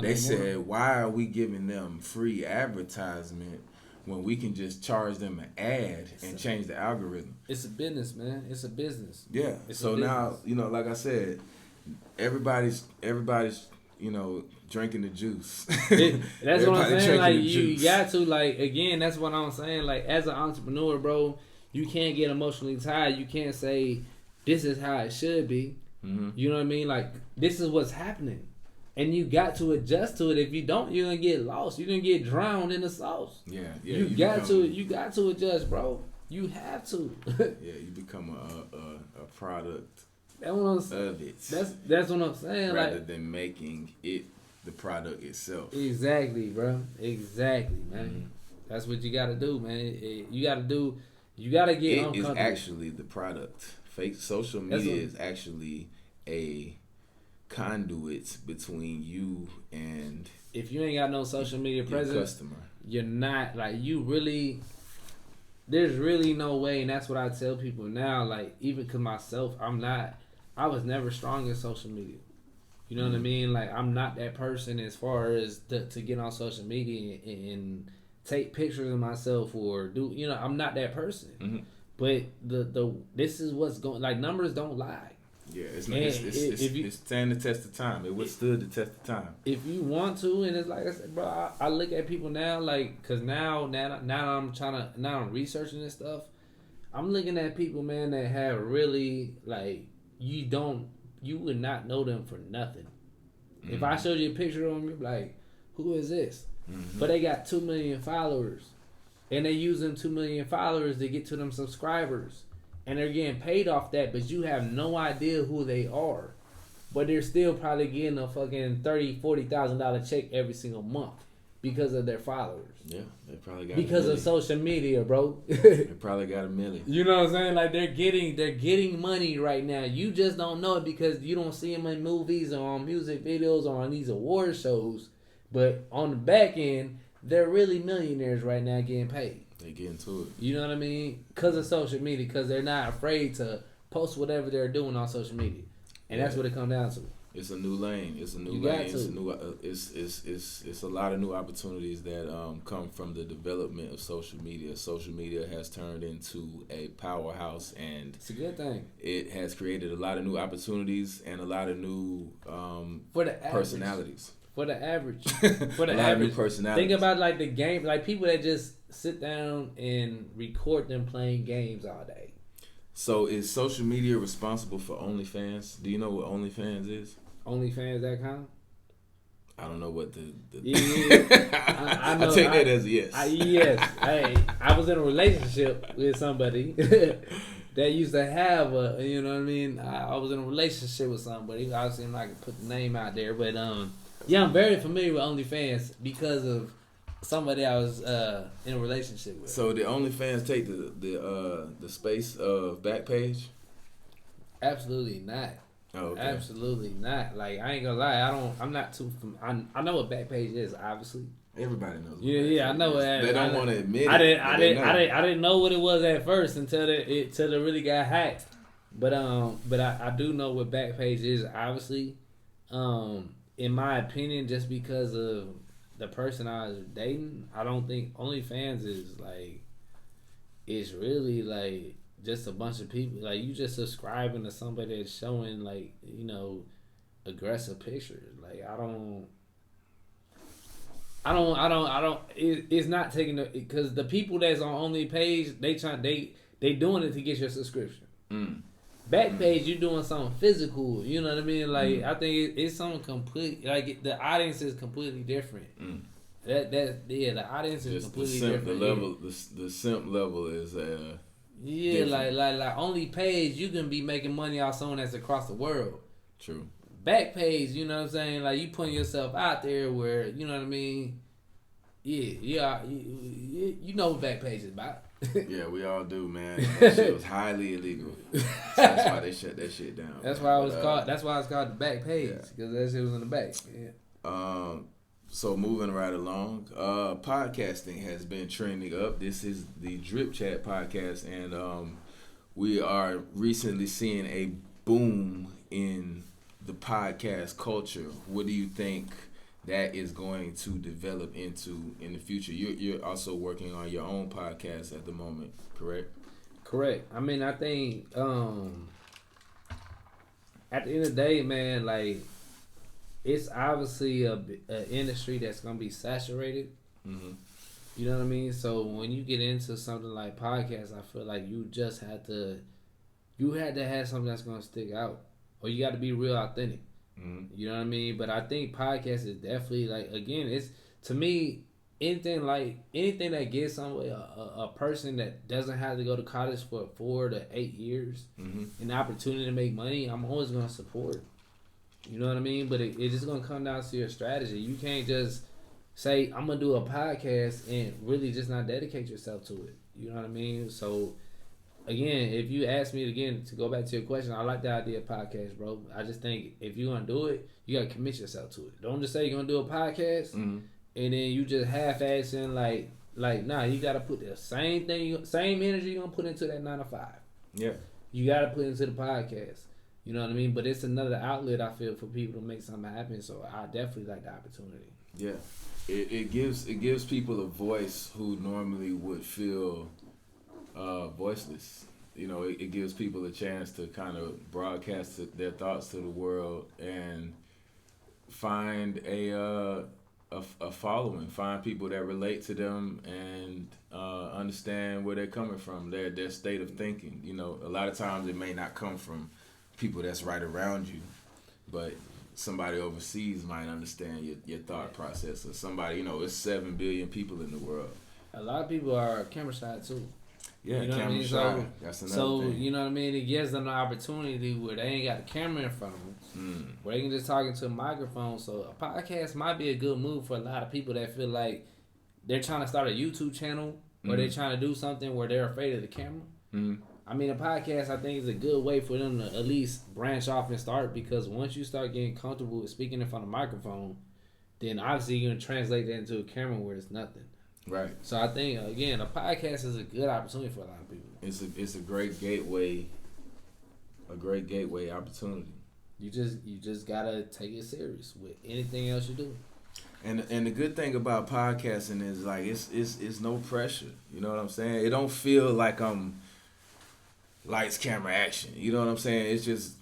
They said, why are we giving them free advertisement when we can just charge them an ad and change the algorithm? It's a business, man. It's a business. Yeah. So now, like I said, everybody's drinking the juice. That's what I'm saying. Like, you got to, like, again, that's what I'm saying. Like, as an entrepreneur, bro, you can't get emotionally tied. You can't say, this is how it should be. Mm-hmm. You know what I mean? Like, this is what's happening. And you got to adjust to it. If you don't, you're going to get lost. You're going to get drowned in the sauce. Yeah. You got to adjust, bro. You have to. Yeah, you become a product of it. That's what I'm saying. Rather than making it the product itself. Exactly, bro. Exactly, man. Mm-hmm. That's what you got to do, man. You gotta get uncomfortable. It is actually the product. Fake social media is actually a conduit between you and, if you ain't got no social media presence, customer, you're not, like, you really, there's really no way. And that's what I tell people now. Like, even cause myself, I was never strong in social media. You know what I mean? Like, I'm not that person as far as to get on social media and take pictures of myself or do, you know, I'm not that person. Mm-hmm. But this is what's going, like, numbers don't lie. Yeah, it's standing the test of time. It withstood the test of time. If you want to, and it's like I said, bro, I look at people now, like, cause now I'm researching this stuff. I'm looking at people, man, that have really, like, you would not know them for nothing. Mm-hmm. If I showed you a picture of them, you'd be like, who is this? Mm-hmm. But they got 2 million followers, and they using 2 million followers to get to them subscribers. And they're getting paid off that, but you have no idea who they are. But they're still probably getting a fucking $30,000-$40,000 check every single month because of their followers. Yeah, they probably got because of social media, bro. They probably got $1 million. You know what I'm saying? Like, they're getting money right now. You just don't know it because you don't see them in movies or on music videos or on these award shows. But on the back end, they're really millionaires right now getting paid. They get into it. You know what I mean? Because of social media, because they're not afraid to post whatever they're doing on social media, and that's what it comes down to. It's a new lane. It's a new you lane. It's a new. It's a lot of new opportunities that come from the development of social media. Social media has turned into a powerhouse, and it's a good thing. It has created a lot of new opportunities and a lot of new for the personalities. For the average, new personalities. Think about like the game, like people that just sit down and record them playing games all day. So is social media responsible for OnlyFans? Do you know what OnlyFans is? OnlyFans.com. I don't know what the yeah. I know, I take that as a yes. Yes. Hey, I was in a relationship with somebody that used to have a, you know what I mean? I was in a relationship with somebody. Obviously, I'm not gonna put the name out there, but yeah, I'm very familiar with OnlyFans because of somebody I was in a relationship with. So did OnlyFans take the space of Backpage? Absolutely not. Oh, okay. Absolutely not. Like, I ain't gonna lie, I'm not too. I know what Backpage is, obviously. Everybody knows. Yeah, I know what. They don't want to admit it. I didn't know what it was at first until it really got hacked. But I do know what Backpage is, obviously. In my opinion, just because of the person I was dating, I don't think OnlyFans is like, it's really like just a bunch of people. Like, you just subscribing to somebody that's showing, like, you know, aggressive pictures. Like, it's not taking the, because the people that's on OnlyPage, they doing it to get your subscription. Backpage, you're doing something physical. You know what I mean? Like, I think it's something complete. Like, the audience is completely different. The audience is completely different. The simp level is yeah, different. like OnlyPage, you can be making money off someone that's across the world. True. Backpage, you know what I'm saying? Like, you putting yourself out there where, you know what I mean? Yeah, you know what Backpage is about. Yeah, we all do, man. That shit was highly illegal. So that's why they shut that shit down. That's why it's called. That's why it's called the Backpage, because that shit was in the back. Yeah. So moving right along, podcasting has been trending up. This is the Drip Chat podcast, and we are recently seeing a boom in the podcast culture. What do you think that is going to develop into in the future? You're also working on your own podcast at the moment, correct? Correct. I mean, I think at the end of the day, man, like, it's obviously a industry that's gonna be saturated. Mm-hmm. You know what I mean? So when you get into something like podcasts, I feel like you just had to have something that's gonna stick out, or you got to be real authentic. Mm-hmm. You know what I mean? But I think podcast is definitely, like, again, it's, to me, anything that gives somebody a person that doesn't have to go to college for 4 to 8 years, an opportunity to make money, I'm always gonna support. You know what I mean? But it's just gonna come down to your strategy. You can't just say, I'm gonna do a podcast and really just not dedicate yourself to it. You know what I mean? So again, if you ask me again to go back to your question, I like the idea of podcast, bro. I just think if you're gonna do it, you gotta commit yourself to it. Don't just say you're gonna do a podcast and then you just half-assing like nah. You gotta put the same energy you're gonna put into that 9 to 5. Yeah, you gotta put into the podcast. You know what I mean? But it's another outlet, I feel, for people to make something happen. So I definitely like the opportunity. Yeah. it gives people a voice who normally would feel voiceless. You know, it gives people a chance to kind of broadcast their thoughts to the world and find a following, find people that relate to them and understand where they're coming from, their state of thinking. You know, a lot of times it may not come from people that's right around you, but somebody overseas might understand your thought process, or somebody, you know, it's 7 billion people in the world. A lot of people are camera shy too. Yeah, you know camera what I mean? shy. That's another thing. You know what I mean? It gives them the opportunity where they ain't got the camera in front of them, where they can just talk into a microphone. So a podcast might be a good move for a lot of people that feel like they're trying to start a YouTube channel or they're trying to do something where they're afraid of the camera. I mean, a podcast, I think, is a good way for them to at least branch off and start, because once you start getting comfortable with speaking in front of a microphone, then obviously you're going to translate that into a camera where it's nothing. Right. So I think, again, a podcast is a good opportunity for a lot of people. It's a great gateway opportunity. You just gotta take it serious with anything else you do. And the good thing about podcasting is like it's no pressure. You know what I'm saying? It don't feel like I'm lights, camera, action. You know what I'm saying? It's just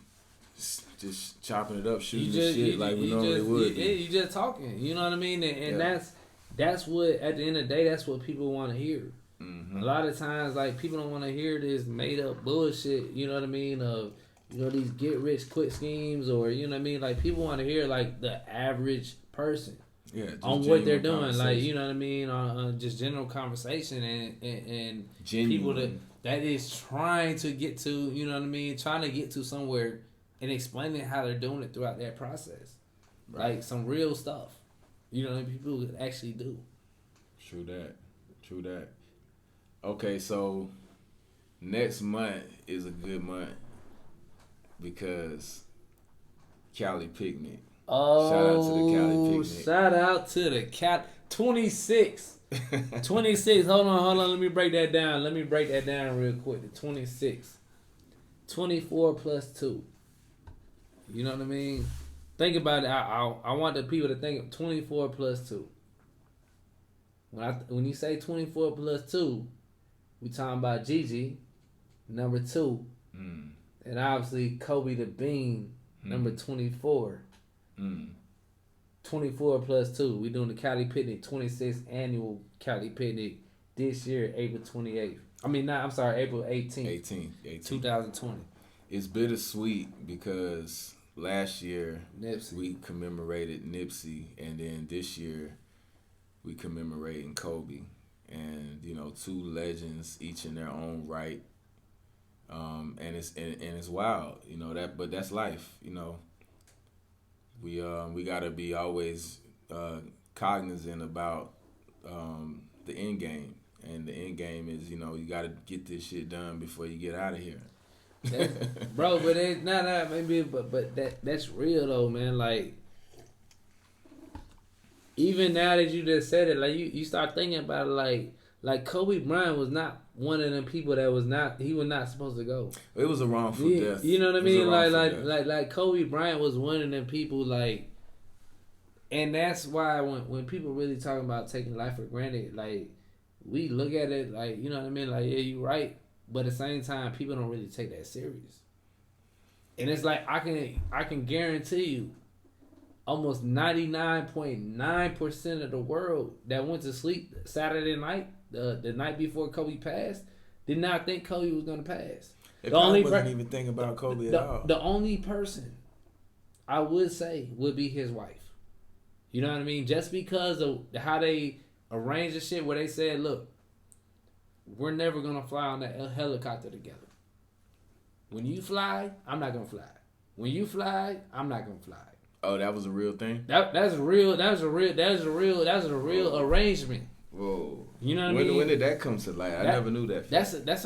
chopping it up, shooting the shit like we normally would. You just talking. You know what I mean? And that's what, at the end of the day, that's what people want to hear. A lot of times, like, people don't want to hear this made up bullshit. You know what I mean? Of, you know, these get rich quick schemes, or, you know what I mean? Like, people want to hear like the average person. Yeah, on what they're doing, like, you know what I mean, on just general conversation and people that is trying to get to, you know what I mean, trying to get to somewhere and explaining how they're doing it throughout that process, right. Like some real stuff, you know what I mean, people actually do. True that. Okay, so next month is a good month because Cali Picnic. Oh, shout out to the Cali Picnic. Shout out to the Cali 26. 26. Hold on. Let me break that down. Real quick. The 26. 24 plus 2. You know what I mean? Think about it. I want the people to think of 24 plus 2. When you say 24 plus 2, we talking about Gigi, number 2. And obviously Kobe the Bean, number 24. 24 plus 2. We doing the Cali Picnic 26th annual Cali Picnic this year, April 28th. April 18th. 2020. It's bittersweet because last year Nipsey. We commemorated Nipsey, and then this year we commemorating Kobe, and you know, two legends, each in their own right. And it's wild, you know that, but that's life, you know. We gotta be always cognizant about the end game, and the end game is, you know, you gotta get this shit done before you get out of here. Bro, but it maybe, but that's real though, man. Like, even now that you just said it, like you start thinking about it, like Kobe Bryant was not one of them people that was not supposed to go. It was a wrongful death. You know what I mean? Like Kobe Bryant was one of them people, like, and that's why when people really talking about taking life for granted, like, we look at it like, you know what I mean? Like, yeah, you right, but at the same time, people don't really take that serious. And it's like I can guarantee you, almost 99.9% of the world that went to sleep Saturday night, the night before Kobe passed, did not think Kobe was going to pass. They probably wasn't even thinking about Kobe at all. The only person I would say would be his wife. You know what I mean? Just because of how they arranged the shit, where they said, look, we're never going to fly on that helicopter together. When you fly, I'm not going to fly. When you fly, I'm not going to fly. Oh, that was a real thing? That was a real arrangement. Whoa. You know what I mean? When did that come to light? I never knew that. That was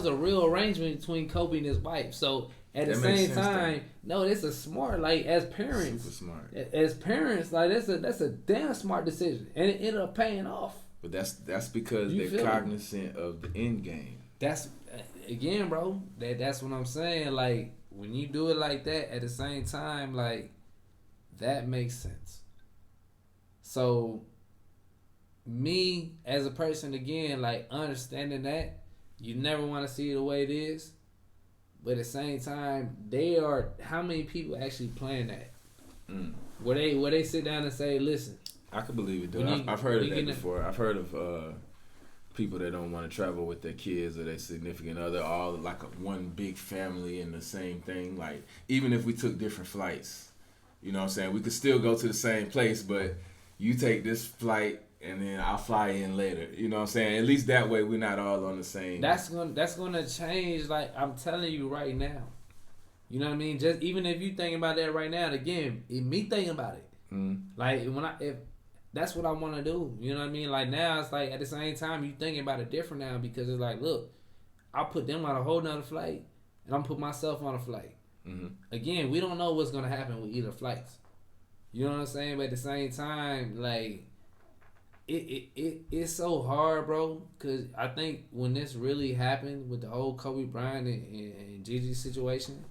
a real arrangement between Kobe and his wife. So at the same time, no, it's a smart, like, as parents. Super smart. As parents, like, that's a damn smart decision. And it ended up paying off. But that's because they're cognizant of the end game. That's, again, bro, that's what I'm saying. Like, when you do it like that, at the same time, like, that makes sense. So me as a person, again, like understanding that you never want to see it the way it is, but at the same time, how many people actually plan that? Where they sit down and say, listen, I could believe it, dude. I've heard of that before. I've heard of people that don't want to travel with their kids or their significant other, all like one big family and the same thing. Like, even if we took different flights, you know what I'm saying? We could still go to the same place, but you take this flight and then I'll fly in later. You know what I'm saying? At least that way we're not all on the same. That's gonna change. Like, I'm telling you right now. You know what I mean? Just even if you thinking about that right now, and again, me thinking about it. Like if that's what I want to do. You know what I mean? Like now, it's like at the same time you thinking about it different now because it's like, look, I'll put them on a whole nother flight, and I'm put myself on a flight. Again, we don't know what's gonna happen with either flights. You know what I'm saying? But at the same time, like it's so hard, bro. Cause I think when this really happened with the whole Kobe Bryant and Gigi situation,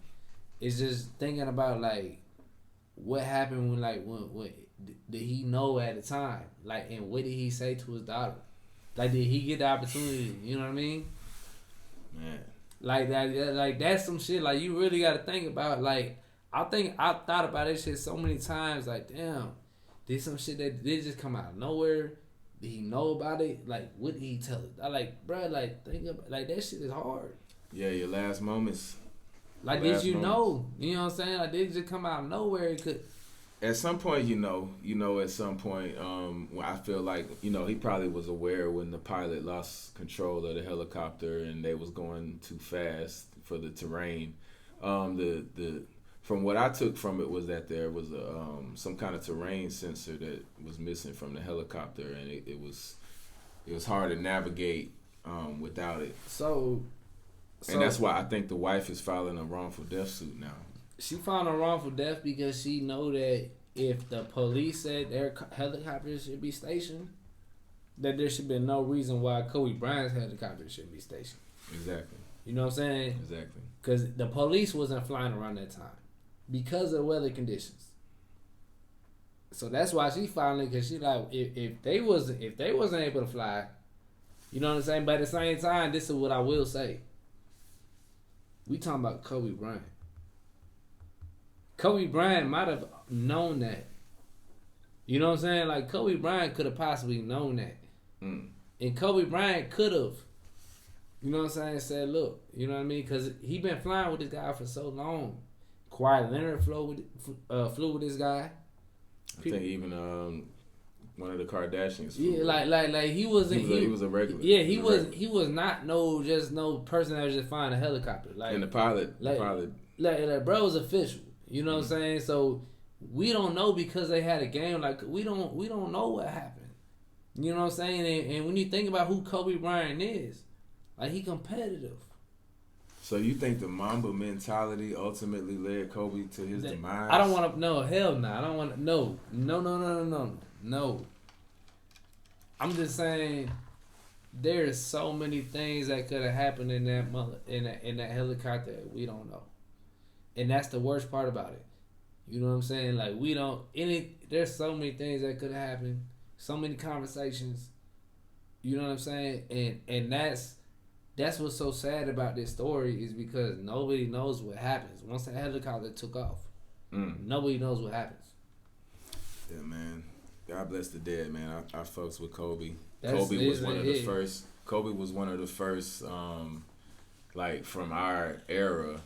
it's just thinking about like what happened when did he know at the time? Like, and what did he say to his daughter? Like, did he get the opportunity? You know what I mean? Man. Like that, like that's some shit. Like you really got to think about. Like I thought about this shit so many times. Like damn, did some shit that did just come out of nowhere? Did he know about it? Like what did he tell it? I like, bro, like think about like that shit is hard. Yeah, your last moments. Like did you know? You know what I'm saying? Like did it just come out of nowhere? It could. At some point, you know, at some point, I feel like, you know, he probably was aware when the pilot lost control of the helicopter and they was going too fast for the terrain. From what I took from it was that there was some kind of terrain sensor that was missing from the helicopter, and it was hard to navigate without it. So, and that's why I think the wife is filing a wrongful death suit now. She filed a wrongful death because she know that if the police said their helicopter should be stationed, that there should be no reason why Kobe Bryant's helicopter should be stationed. Exactly. You know what I'm saying? Exactly. Because the police wasn't flying around that time because of the weather conditions. So that's why she filing it, because she like if they wasn't able to fly, you know what I'm saying? But at the same time, this is what I will say. We talking about Kobe Bryant. Kobe Bryant might have known that. You know what I'm saying? Like, Kobe Bryant could have possibly known that. And Kobe Bryant could have, you know what I'm saying, said, look, you know what I mean? Because he been flying with this guy for so long. Kawhi Leonard flew with this guy. I think even one of the Kardashians. Yeah, like he was a regular. Yeah, he was not no person that was just flying a helicopter. Like, and the pilot, like bro was official. You know what I'm saying? So we don't know because they had a game. Like we don't know what happened. You know what I'm saying? And when you think about who Kobe Bryant is, like he competitive. So you think the Mamba mentality ultimately led Kobe to his demise? I don't want to. No, hell no. I don't want to. No. I'm just saying, there's so many things that could have happened in that helicopter that we don't know, and that's the worst part about it. You know what I'm saying? Like we don't. There's so many things that could have happened. So many conversations. You know what I'm saying? And that's what's so sad about this story is because nobody knows what happens once the helicopter took off. Nobody knows what happens. Yeah, man. God bless the dead, man. I fucks with Kobe. Kobe was one of the first. Kobe was one of the first, like from our era,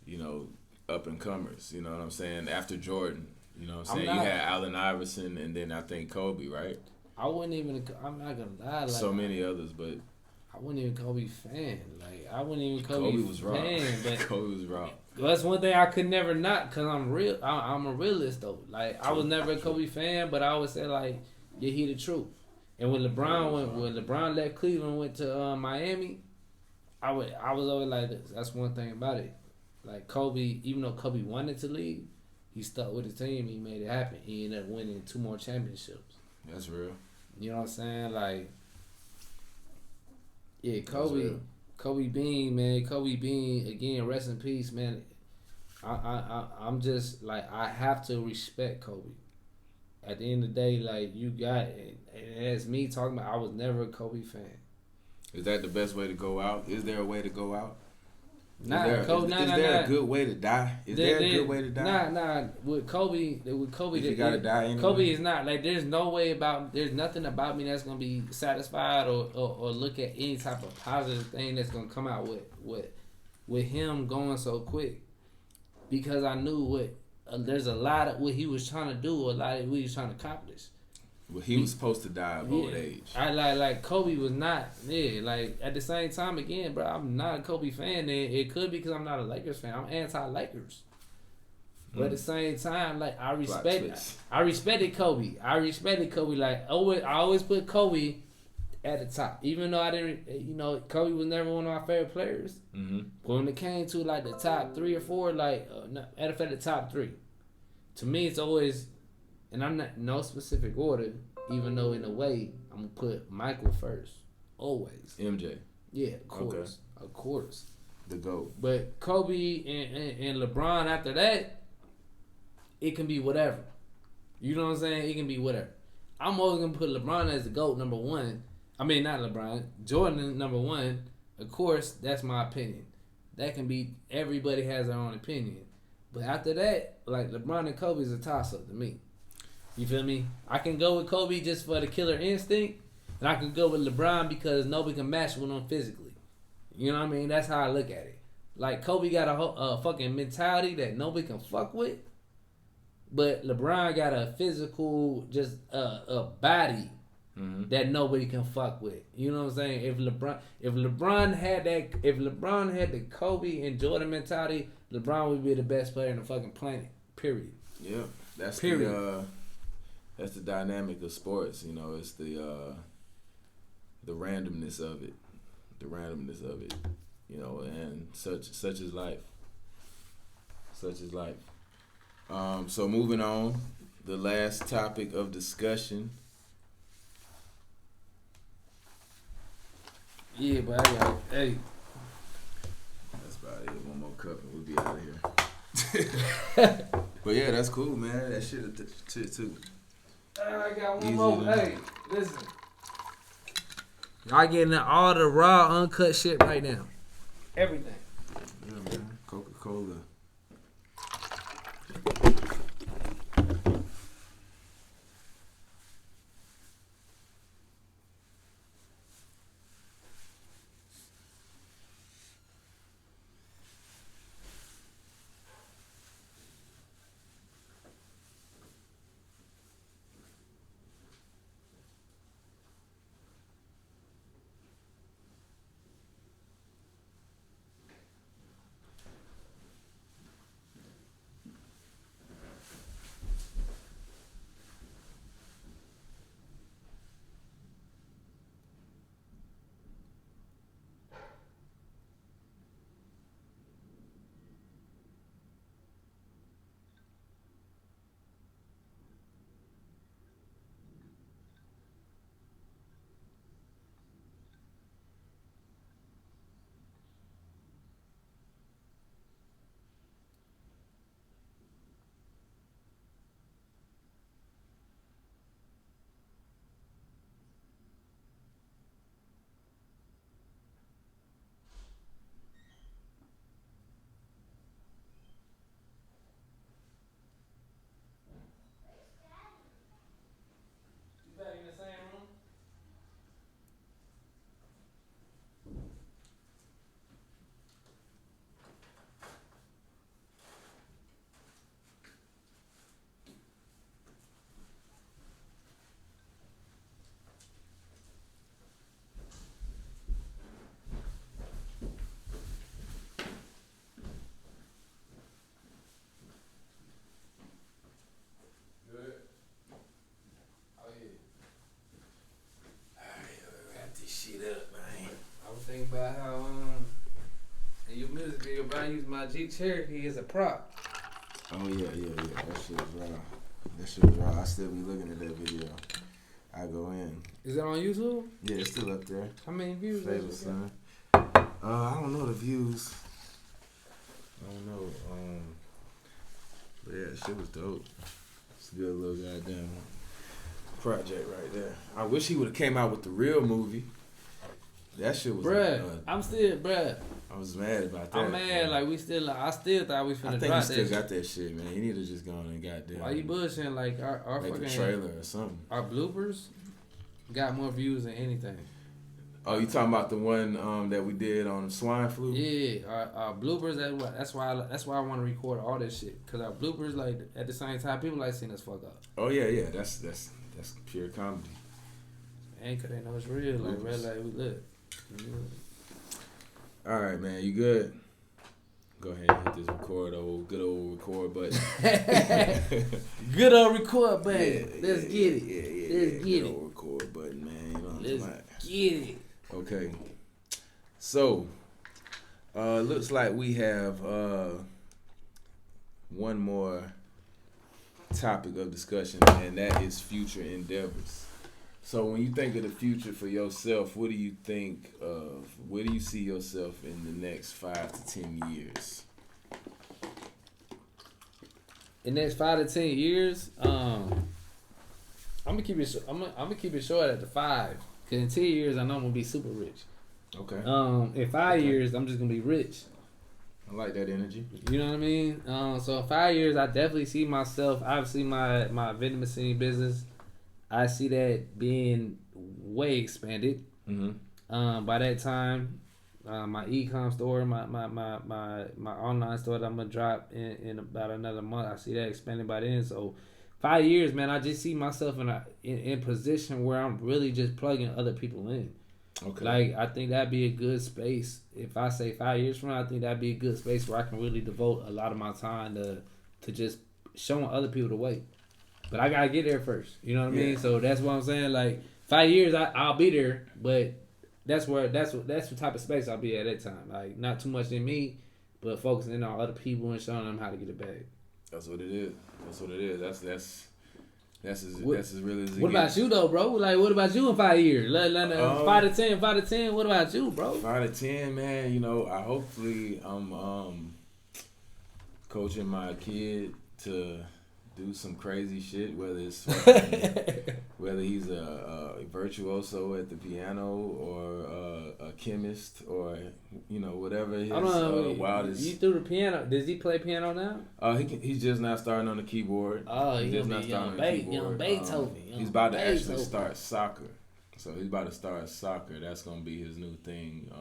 you know, up and comers. You know what I'm saying? After Jordan, you know what I'm saying? You had Allen Iverson, and then I think Kobe, right? I'm not gonna lie. Like, so many others, but I wasn't even Kobe fan. Like I wasn't even Kobe was fan. Raw. But Kobe was raw. That's one thing I could never not, cause I'm real. I'm a realist though. Like I was never a Kobe fan, but I always say like, yeah, he the truth. And when LeBron left Cleveland and went to Miami, I was always like this. That's one thing about it. Like Kobe, even though Kobe wanted to leave, he stuck with his team. He made it happen. He ended up winning 2 more championships. That's real. You know what I'm saying? Like, yeah, Kobe Bean, man. Kobe Bean, again, rest in peace, man. I'm just, like, I have to respect Kobe. at the end of the day, like you got, and that's me talking about. I was never a Kobe fan. Is that the best way to go out? Is there a way to go out? Is Nah, there, Kobe, is there a good way to die? Is there a good way to die? Nah. With Kobe, If you gotta die anyway. Kobe is not like. There's no way about. There's nothing about me that's gonna be satisfied or look at any type of positive thing that's gonna come out with him going so quick, because I knew what there's a lot of what he was trying to do, a lot of what he was trying to accomplish. Well, he was supposed to die of old age. I like Kobe was not. Yeah, like at the same time again, bro. I'm not a Kobe fan. And it could be because I'm not a Lakers fan. I'm anti-Lakers. But at the same time, like I respected Kobe. I respected Kobe. Like I always put Kobe at the top, even though I didn't. You know, Kobe was never one of my favorite players. Mm-hmm. But when it came to like the top 3 or 4, like at the top 3, to me it's always. And I'm not no specific order, even though in a way I'm gonna put Michael first, always. MJ. Yeah, of course, of course. The GOAT. But Kobe and LeBron after that, it can be whatever. You know what I'm saying? It can be whatever. I'm always gonna put LeBron as the GOAT number 1. I mean, not LeBron, Jordan number 1. Of course, that's my opinion. That can be. Everybody has their own opinion. But after that, like LeBron and Kobe is a toss up to me. You feel me? I can go with Kobe just for the killer instinct, and I can go with LeBron because nobody can match with him physically. You know what I mean? That's how I look at it. Like Kobe got a fucking mentality that nobody can fuck with, but LeBron got a physical, just a body that nobody can fuck with. You know what I'm saying? If LeBron had the Kobe and Jordan mentality, LeBron would be the best player in the fucking planet. Period. Yeah, that's Period. That's the dynamic of sports. You know, it's the randomness of it. The randomness of it. You know, and such is life. Such is life. So moving on, the last topic of discussion. Yeah, but I got hey. That's about it. One more cup and we'll be out of here. But yeah, that's cool, man. That shit too. I got one Easy more. enough. Hey, listen. Y'all getting all the raw, uncut shit right now. Everything. Yeah, man. Coca-Cola. You back in the same room? Good. Oh yeah. Wrap this shit up, man. I was thinking about how in your music video, I use my Jeep Cherokee as a prop. Oh yeah. That shit was raw. I still be looking at that video. I go in. Is that on YouTube? Yeah, it's still up there. How many views? Flavor, does it son. I don't know the views. I don't know. But yeah, shit was dope. It's a good little goddamn project right there. I wish he would have came out with the real movie. That shit was. Bruh. I was mad about that. I'm mad. Like I still thought we finna I think drop he still that. got that shit, man. He need to just go on and goddamn. Why you bullshitting? Like our make fucking a trailer or something. Our bloopers got more views than anything. Oh, you talking about the one that we did on swine flu? Yeah, our bloopers. That's why I want to record all this shit, cause our bloopers, like at the same time, people like seeing us fuck up. Oh yeah. That's pure comedy. Anchor, they know it's real. Like red light, we lit. All right, man. You good? Go ahead and hit this good old record button. Good old record button. Yeah, Let's get it. Yeah, Let's get good it. old record button, man. You know what I'm Let's talking about? get it. Okay. So, looks like we have one more topic of discussion, and that is future endeavors. So when you think of the future for yourself, what do you think of? Where do you see yourself in the next 5 to 10 years? In the next 5 to 10 years, I'm gonna keep it. I'm gonna keep it short at the 5. Cause in 10 years, I know I'm gonna be super rich. Okay. In 5 years, I'm just gonna be rich. I like that energy. You know what I mean? So in 5 years, I definitely see myself. Obviously, my vending machine business, I see that being way expanded. Mm-hmm. By that time, my e-com store, my online store that I'm gonna drop in about another month, I see that expanding by then. So 5 years, man, I just see myself in position where I'm really just plugging other people in. Okay. Like, I think that'd be a good space. If I say 5 years from now, I think that'd be a good space where I can really devote a lot of my time to just showing other people the way. But I gotta get there first. You know what I mean? So that's what I'm saying. Like 5 years, I'll be there, but that's the type of space I'll be at that time. Like, not too much in me, but focusing on other people and showing them how to get it back. That's what it is. That's as real as it What about you though, bro? Like, what about you in 5 years? 5 to 10. What about you, bro? 5 to 10, man. You know, I'm coaching my kid to do some crazy shit, whether it's whether he's a virtuoso at the piano or a chemist or whatever his wildest. You threw the piano. Does he play piano now? He's just now starting on the keyboard. Oh, he's just not starting on the keyboard. Young Beethoven. He's about to actually start soccer. So he's about to start soccer. That's gonna be his new thing.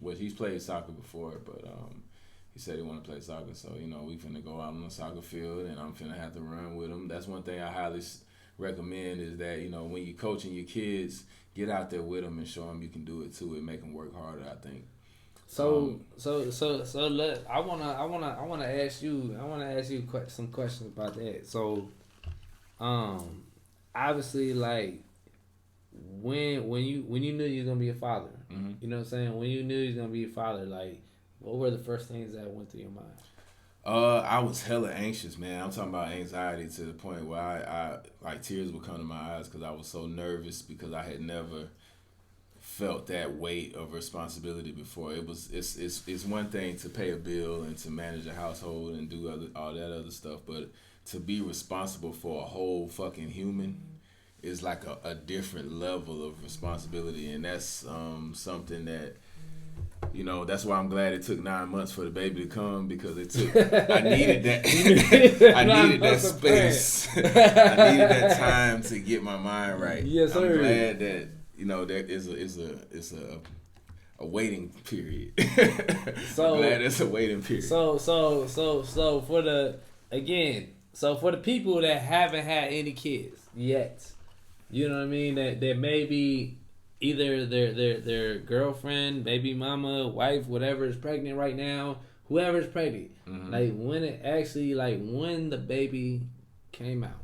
Well, he's played soccer before, but he said he want to play soccer. So we finna go out on the soccer field, and I'm finna have to run with him. That's one thing I highly recommend is that when you're coaching your kids, get out there with them and show them you can do it too. It make them work harder, I think. So let I wanna ask you some questions about that. So, obviously, like when you knew you was gonna be a father, mm-hmm. You know what I'm saying? When you knew you was gonna be a father, like what were the first things that went through your mind? I was hella anxious, man. I'm talking about anxiety to the point where I like tears would come to my eyes because I was so nervous because I had never felt that weight of responsibility before. It's one thing to pay a bill and to manage a household and do all that other stuff, but to be responsible for a whole fucking human is like a different level of responsibility, and that's something that that's why I'm glad it took 9 months for the baby to come, because I needed that. I needed that space. I needed that time to get my mind right. Yes, sir. I'm glad that there is a waiting period. So I'm glad there's a waiting period. So for the people that haven't had any kids yet, you know what I mean, that maybe either their girlfriend, baby mama, wife, whatever is pregnant right now, whoever is pregnant, mm-hmm. like when the baby came out,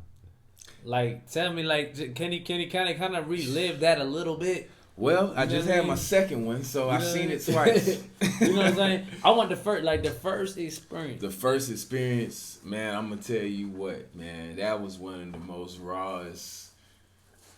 like tell me, like can you kind of relive that a little bit? Well, I just had my second one, so I've seen it twice. You know what I'm saying? I want the first experience. The first experience, man, I'm gonna tell you what, man, that was one of the most rawest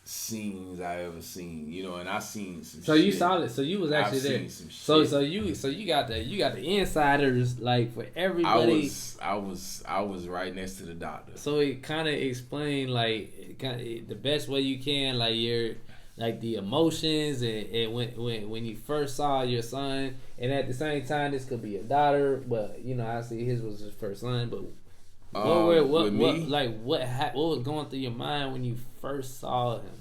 scenes I ever seen. You know, and I seen some. So shit. you saw it. So you was actually I've there. seen some So shit. you got the insiders like for everybody. I was right next to the doctor. So it kind of explained like the best way you can like your like the emotions and when you first saw your son, and at the same time this could be a daughter, but you know I see his was his first son, but what was going through your mind when you first saw him?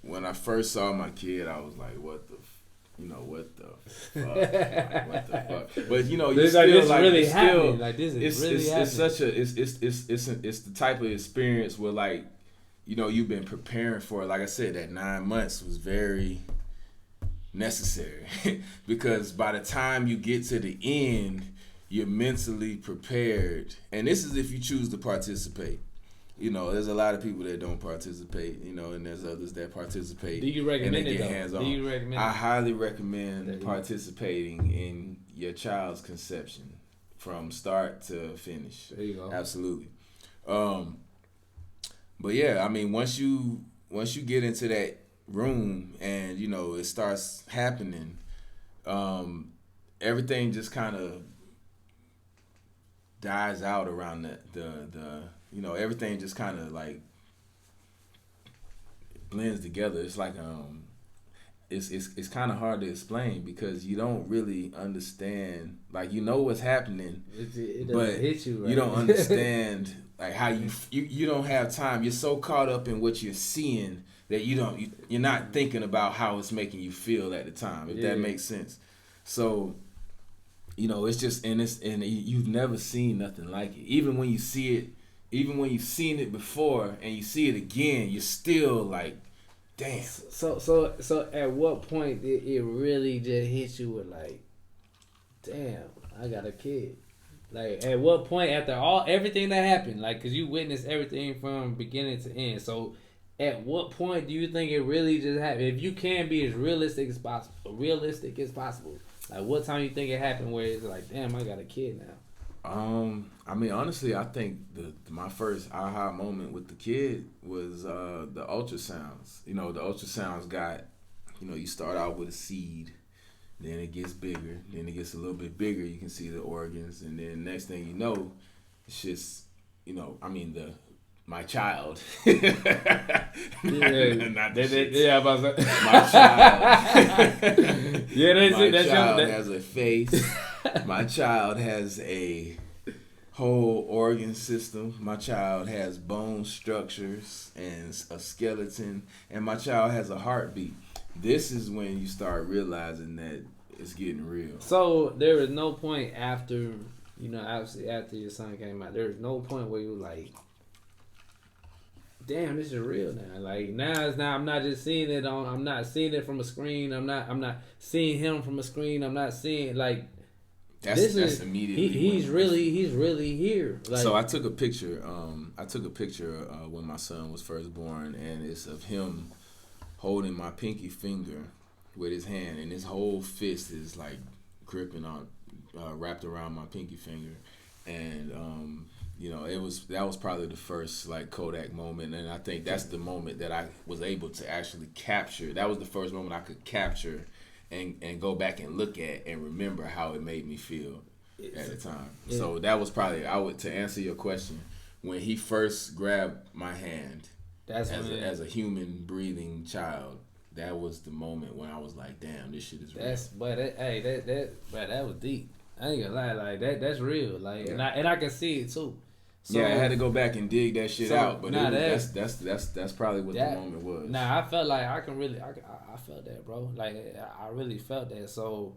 When I first saw my kid, I was like, what the fuck? Like, what the fuck? But you know, you This still this like really it's happened. still Like this is it's really it's, happening. it's such a it's the type of experience where like, you know, you've been preparing for it. Like I said, that 9 months was very necessary because by the time you get to the end, you're mentally prepared. And this is if you choose to participate. You know, there's a lot of people that don't participate, you know, and there's others that participate. Do you recommend and they it get though? hands-on. Do you recommend I it? highly recommend participating in your child's conception from start to finish. There you go. Absolutely. But yeah, I mean, once you get into that room and you know it starts happening, everything just kind of dies out around the you know, everything just kind of like blends together. It's like it's kind of hard to explain because you don't really understand. Like, you know what's happening, It but doesn't hit you, right? you don't understand like how you don't have time. You're so caught up in what you're seeing that you're not thinking about how it's making you feel at the time, if that makes sense. So, you know, it's just and you've never seen nothing like it. Even when you see it, even when you've seen it before and you see it again, you're still like, damn. So at what point did it really just hit you with like, damn, I got a kid? Like, at what point after everything that happened, like, cause you witnessed everything from beginning to end. So, at what point do you think it really just happened? If you can be as realistic as possible, like, what time you think it happened where it's like, damn, I got a kid now? I mean, honestly, I think my first aha moment with the kid was the ultrasounds. You know, the ultrasounds got, you know, you start out with a seed, then it gets bigger, then it gets a little bit bigger. You can see the organs, and then next thing you know, it's just, you know, I mean my child. Not the shits. Yeah, about that. My child. Yeah, My that's child your, has a face. My child has a whole organ system. My child has bone structures and a skeleton, and my child has a heartbeat. This is when you start realizing that it's getting real. So there was no point after, you know, obviously after your son came out, there was no point where you were like, damn, this is real now. Like, now I'm not just seeing it I'm not seeing it from a screen. I'm not seeing him from a screen. I'm not seeing like That's immediately. He's really here. Like, so I took a picture. When my son was first born, and it's of him holding my pinky finger with his hand, and his whole fist is like gripping on, wrapped around my pinky finger, and you know, that was probably the first like Kodak moment, and I think that's the moment that I was able to actually capture. That was the first moment I could capture and go back and look at and remember how it made me feel at the time. Yeah. So that was probably, to answer your question, when he first grabbed my hand as a human breathing child, that was the moment when I was like, damn, this shit is real. That was deep. I ain't gonna lie, like that's real. Like, yeah. and I can see it too. So, yeah, I had to go back and dig that shit out, but that's probably what the moment was. Nah, I felt like I felt that, bro. Like, I really felt that. So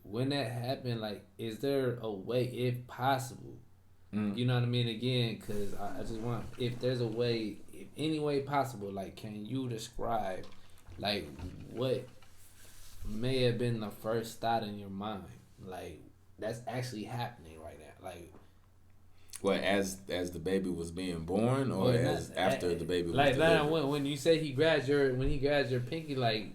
when that happened, like, is there a way, if possible, you know what I mean? Again, because I just want, if there's a way, if any way possible, like, can you describe, like, what may have been the first thought in your mind, like, that's actually happening right now, like. What, as the baby was being born, or after the baby was like delivered? Like, when you say he grabbed your pinky, like,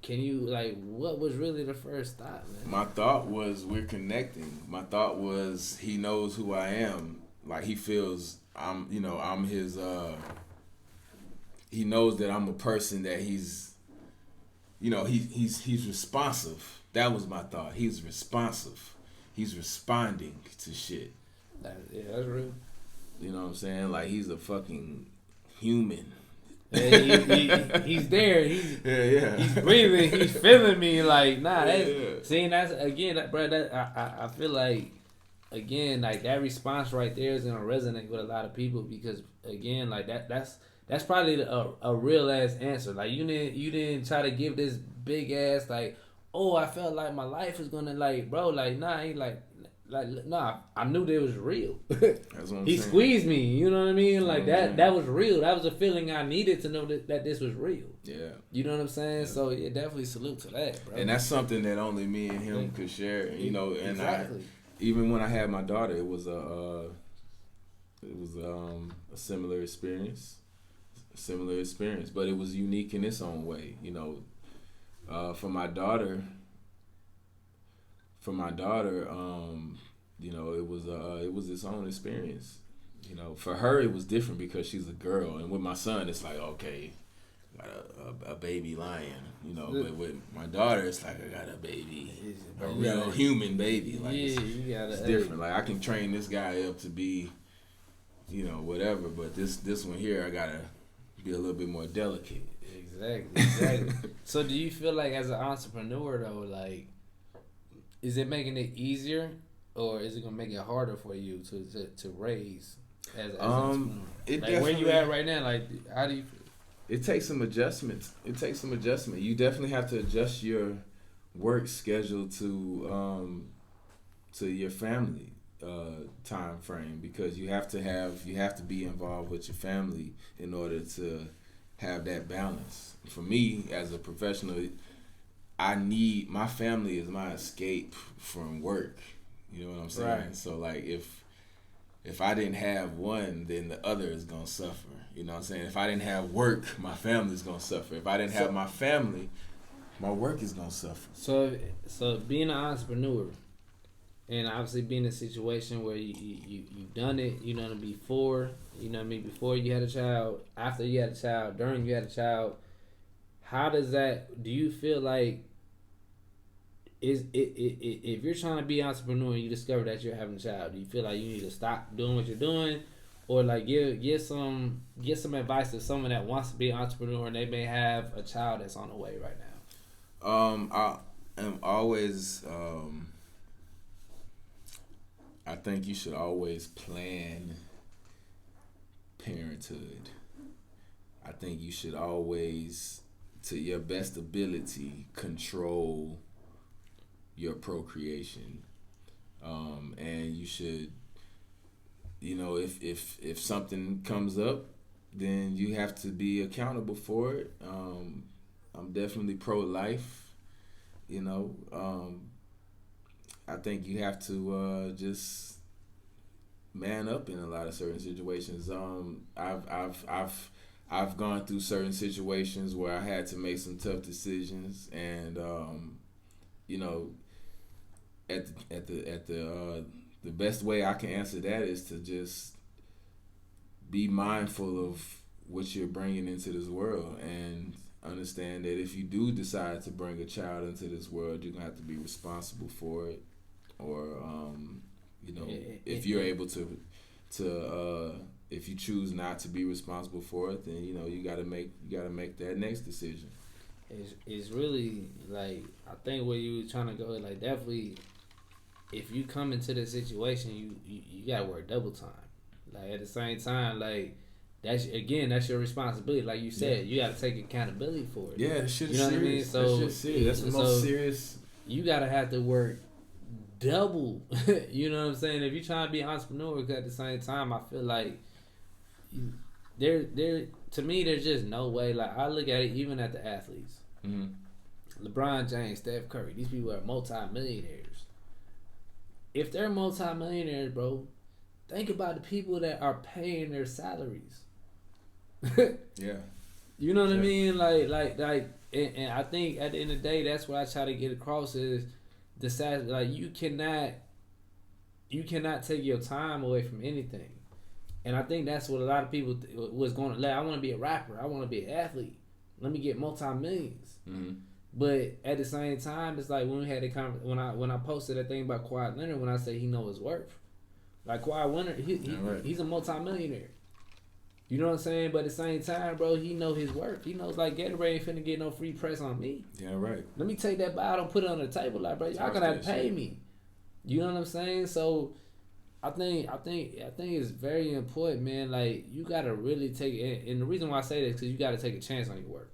can you, like, what was really the first thought, man? My thought was, we're connecting. My thought was, he knows who I am. Like, he feels I'm his he knows that I'm a person that he's responsive. That was my thought. He's responsive. He's responding to shit. Yeah, that's real. You know what I'm saying? Like, he's a fucking human. Yeah, he's there. He's breathing. He's feeling me. Like, nah. Seeing that's again, bro. That I feel like again, like that response right there is gonna resonate with a lot of people because again, like that's probably a real ass answer. Like you didn't try to give this big ass like, oh, I felt like my life was gonna like, bro, like nah, ain't like nah. I knew that was real. That's what I'm he saying. squeezed me. You know what I mean? Like that was real. That was a feeling I needed to know that this was real. Yeah. You know what I'm saying? Yeah. So yeah, definitely salute to that, bro. And that's something that only me and him could share. You know, and exactly. Even when I had my daughter, it was a similar experience. But it was unique in its own way. You know, for my daughter, you know, it was its own experience. You know, for her it was different because she's a girl, and with my son it's like, okay, got a baby lion, you know. But with my daughter, it's like I got a baby, a real human baby. Like it's different. Like I can train this guy up to be, you know, whatever. But this one here, I gotta be a little bit more delicate. Exactly. So do you feel like as an entrepreneur though, like, is it making it easier, or is it gonna make it harder for you to raise as an entrepreneur? Like where you at right now? Like how do you feel? It takes some adjustments. You definitely have to adjust your work schedule to your family time frame, because you have to be involved with your family in order to have that balance. For me as a professional, my family is my escape from work. You know what I'm saying? Right. So like if I didn't have one, then the other is gonna suffer. You know what I'm saying? If I didn't have work, my family's gonna suffer. If I didn't have my family, my work is gonna suffer. So being an entrepreneur, and obviously being in a situation where you've done it, you know what I mean, before, you know what I mean, before you had a child, after you had a child, during you had a child, how does that, do you feel like, if you're trying to be an entrepreneur and you discover that you're having a child, do you feel like you need to stop doing what you're doing, or like give some advice to someone that wants to be an entrepreneur and they may have a child that's on the way right now? I am always I think you should always plan parenthood. I think you should always, to your best ability, control your procreation. And you should, you know, if something comes up, then you have to be accountable for it. I'm definitely pro-life, you know. I think you have to just man up in a lot of certain situations. I've gone through certain situations where I had to make some tough decisions, and you know, at the best way I can answer that is to just be mindful of what you're bringing into this world, and understand that if you do decide to bring a child into this world, you're gonna have to be responsible for it. Or you know, if you're able to if you choose not to be responsible for it, then you know you gotta make that next decision. It's really like, I think where you were trying to go, like, definitely if you come into this situation, you gotta work double time. Like at the same time, like that's your responsibility. Like you said, you gotta take accountability for it. Yeah, that shit is serious. What I mean? So that shit's serious. That's the most serious. You gotta have to work double. You know what I'm saying? If you're trying to be an entrepreneur, at the same time, I feel like there to me, there's just no way. Like I look at it, even at the athletes, LeBron James, Steph Curry, these people are multi-millionaires. If they're multi-millionaires, bro, think about the people that are paying their salaries. Yeah. You know what I mean? Like, and I think at the end of the day, that's what I try to get across is the like you cannot take your time away from anything. And I think that's what a lot of people was going to. Like, I want to be a rapper. I want to be an athlete. Let me get multi-millions. Mm-hmm. But at the same time, it's like when we had a when I posted that thing about Kawhi Leonard, when I say he know his worth, like Kawhi Leonard, he's a multi-millionaire. You know what I'm saying? But at the same time, bro, he know his worth. He knows like Gatorade ain't finna get no free press on me. Yeah, right. Let me take that bottle, put it on the table, like bro, y'all gonna have to pay me. You know what I'm saying? So I think it's very important, man. Like you gotta really take it, and the reason why I say that is because you gotta take a chance on your work.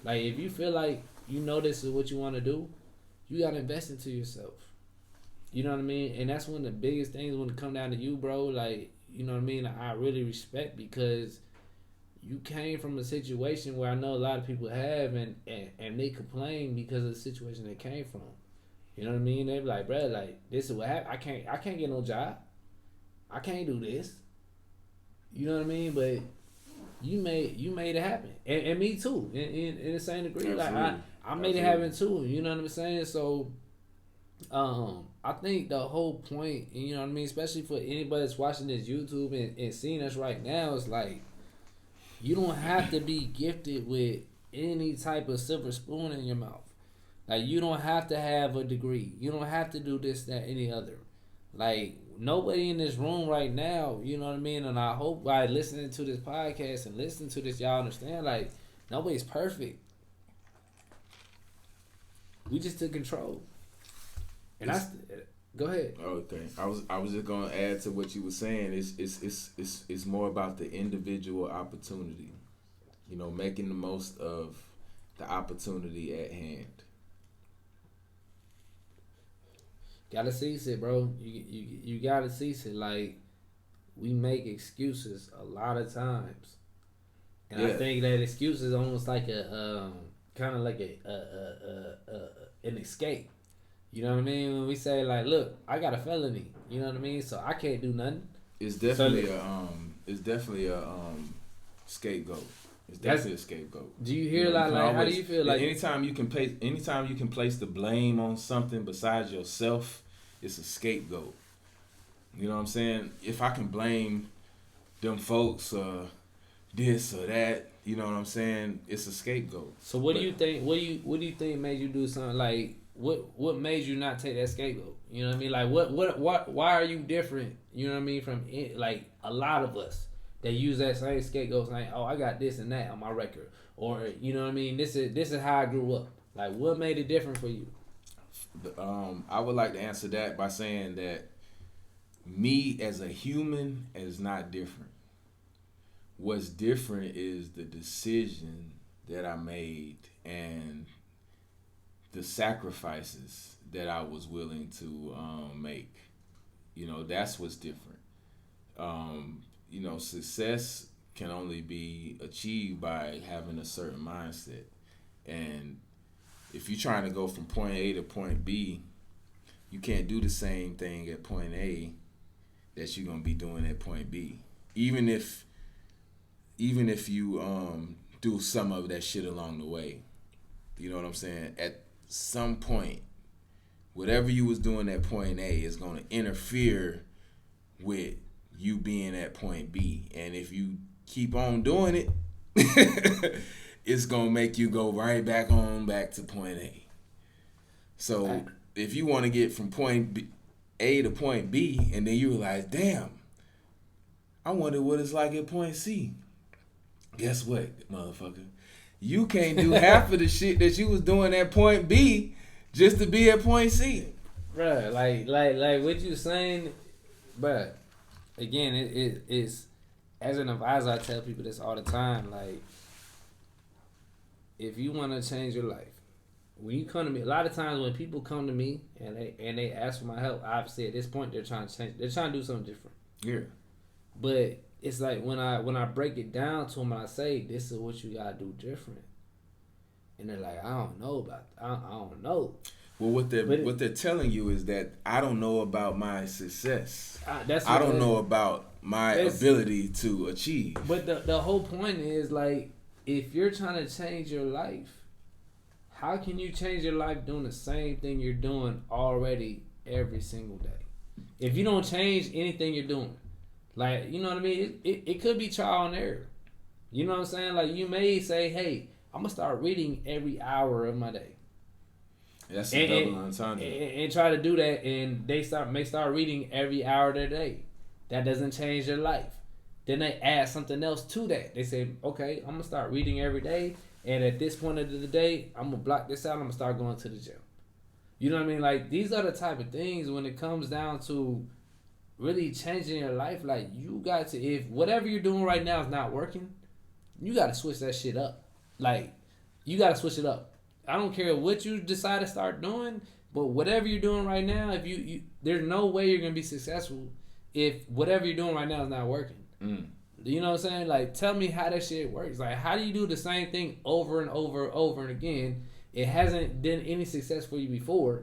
Like if you feel like you know this is what you want to do, you gotta invest into yourself. You know what I mean? And that's one of the biggest things when it come down to you, bro. Like, you know what I mean? I really respect because you came from a situation where I know a lot of people have and they complain because of the situation they came from. You know what I mean? They be like, bro, like this is what happened. I can't get no job. I can't do this. You know what I mean? But you made it happen. And me too. In the same degree. Absolutely. Like I made it happen too. You know what I'm saying? So I think the whole point, you know what I mean, especially for anybody that's watching this YouTube and seeing us right now, is like you don't have to be gifted with any type of silver spoon in your mouth. Like you don't have to have a degree. You don't have to do this, that, any other. Like nobody in this room right now, you know what I mean? And I hope by listening to this podcast and listening to this, y'all understand, like nobody's perfect. We just took control. And go ahead. Okay, I was just gonna add to what you were saying. It's more about the individual opportunity. You know, making the most of the opportunity at hand. Gotta seize it, bro. You gotta seize it. Like we make excuses a lot of times, and I think that excuse is almost like a kind of like an escape. You know what I mean? When we say like, look, I got a felony. You know what I mean? So I can't do nothing. It's definitely a scapegoat. It's definitely a scapegoat. Do you hear a lot? Like, how do you feel? Like anytime you can place the blame on something besides yourself, it's a scapegoat. You know what I'm saying? If I can blame them folks, this or that, you know what I'm saying? It's a scapegoat. So what do you think? What do you think made you do something like? What made you not take that scapegoat? You know what I mean? Like what? Why are you different? You know what I mean? From like a lot of us that use that same scapegoat, like, oh, I got this and that on my record, or you know what I mean? This is how I grew up. Like, what made it different for you? I would like to answer that by saying that me as a human is not different. What's different is the decision that I made and the sacrifices that I was willing to make. You know, that's what's different. You know, success can only be achieved by having a certain mindset. And if you're trying to go from point A to point B, you can't do the same thing at point A that you're gonna be doing at point B. Even if you do some of that shit along the way. You know what I'm saying? At some point, whatever you was doing at point A is gonna interfere with you being at point B. And if you keep on doing it, it's gonna make you go right back to point A. So if you want to get from point A to point B, and then you realize, damn, I wonder what it's like at point C. Guess what, motherfucker? You can't do half of the shit that you was doing at point B just to be at point C. Bruh, like what you saying, bruh, again, it's, as an advisor, I tell people this all the time, like, if you want to change your life, when you come to me, a lot of times when people come to me and they ask for my help, obviously at this point they're trying to change, they're trying to do something different. Yeah. But it's like when I break it down to them and I say, this is what you gotta do different, and they're like, I don't know about that. I don't know. Well, what they're telling you is that I don't know about my success. I don't know about my ability to achieve. But the whole point is, like, if you're trying to change your life, how can you change your life doing the same thing you're doing already every single day? If you don't change anything you're doing, Like, you know what I mean? It could be trial and error. You know what I'm saying? Like, you may say, hey, I'm going to start reading every hour of my day. That's a double entendre. And try to do that, and they may start reading every hour of their day. That doesn't change their life. Then they add something else to that. They say, okay, I'm going to start reading every day, and at this point of the day, I'm going to block this out, I'm going to start going to the gym. You know what I mean? Like, these are the type of things when it comes down to really changing your life. Like, you got to, if whatever you're doing right now is not working, you got to switch that shit up. Like, you got to switch it up. I don't care what you decide to start doing, but whatever you're doing right now, if you there's no way you're going to be successful if whatever you're doing right now is not working. You know what I'm saying? Like, tell me how that shit works. Like, how do you do the same thing over and over and over and again? It hasn't been any success for you before.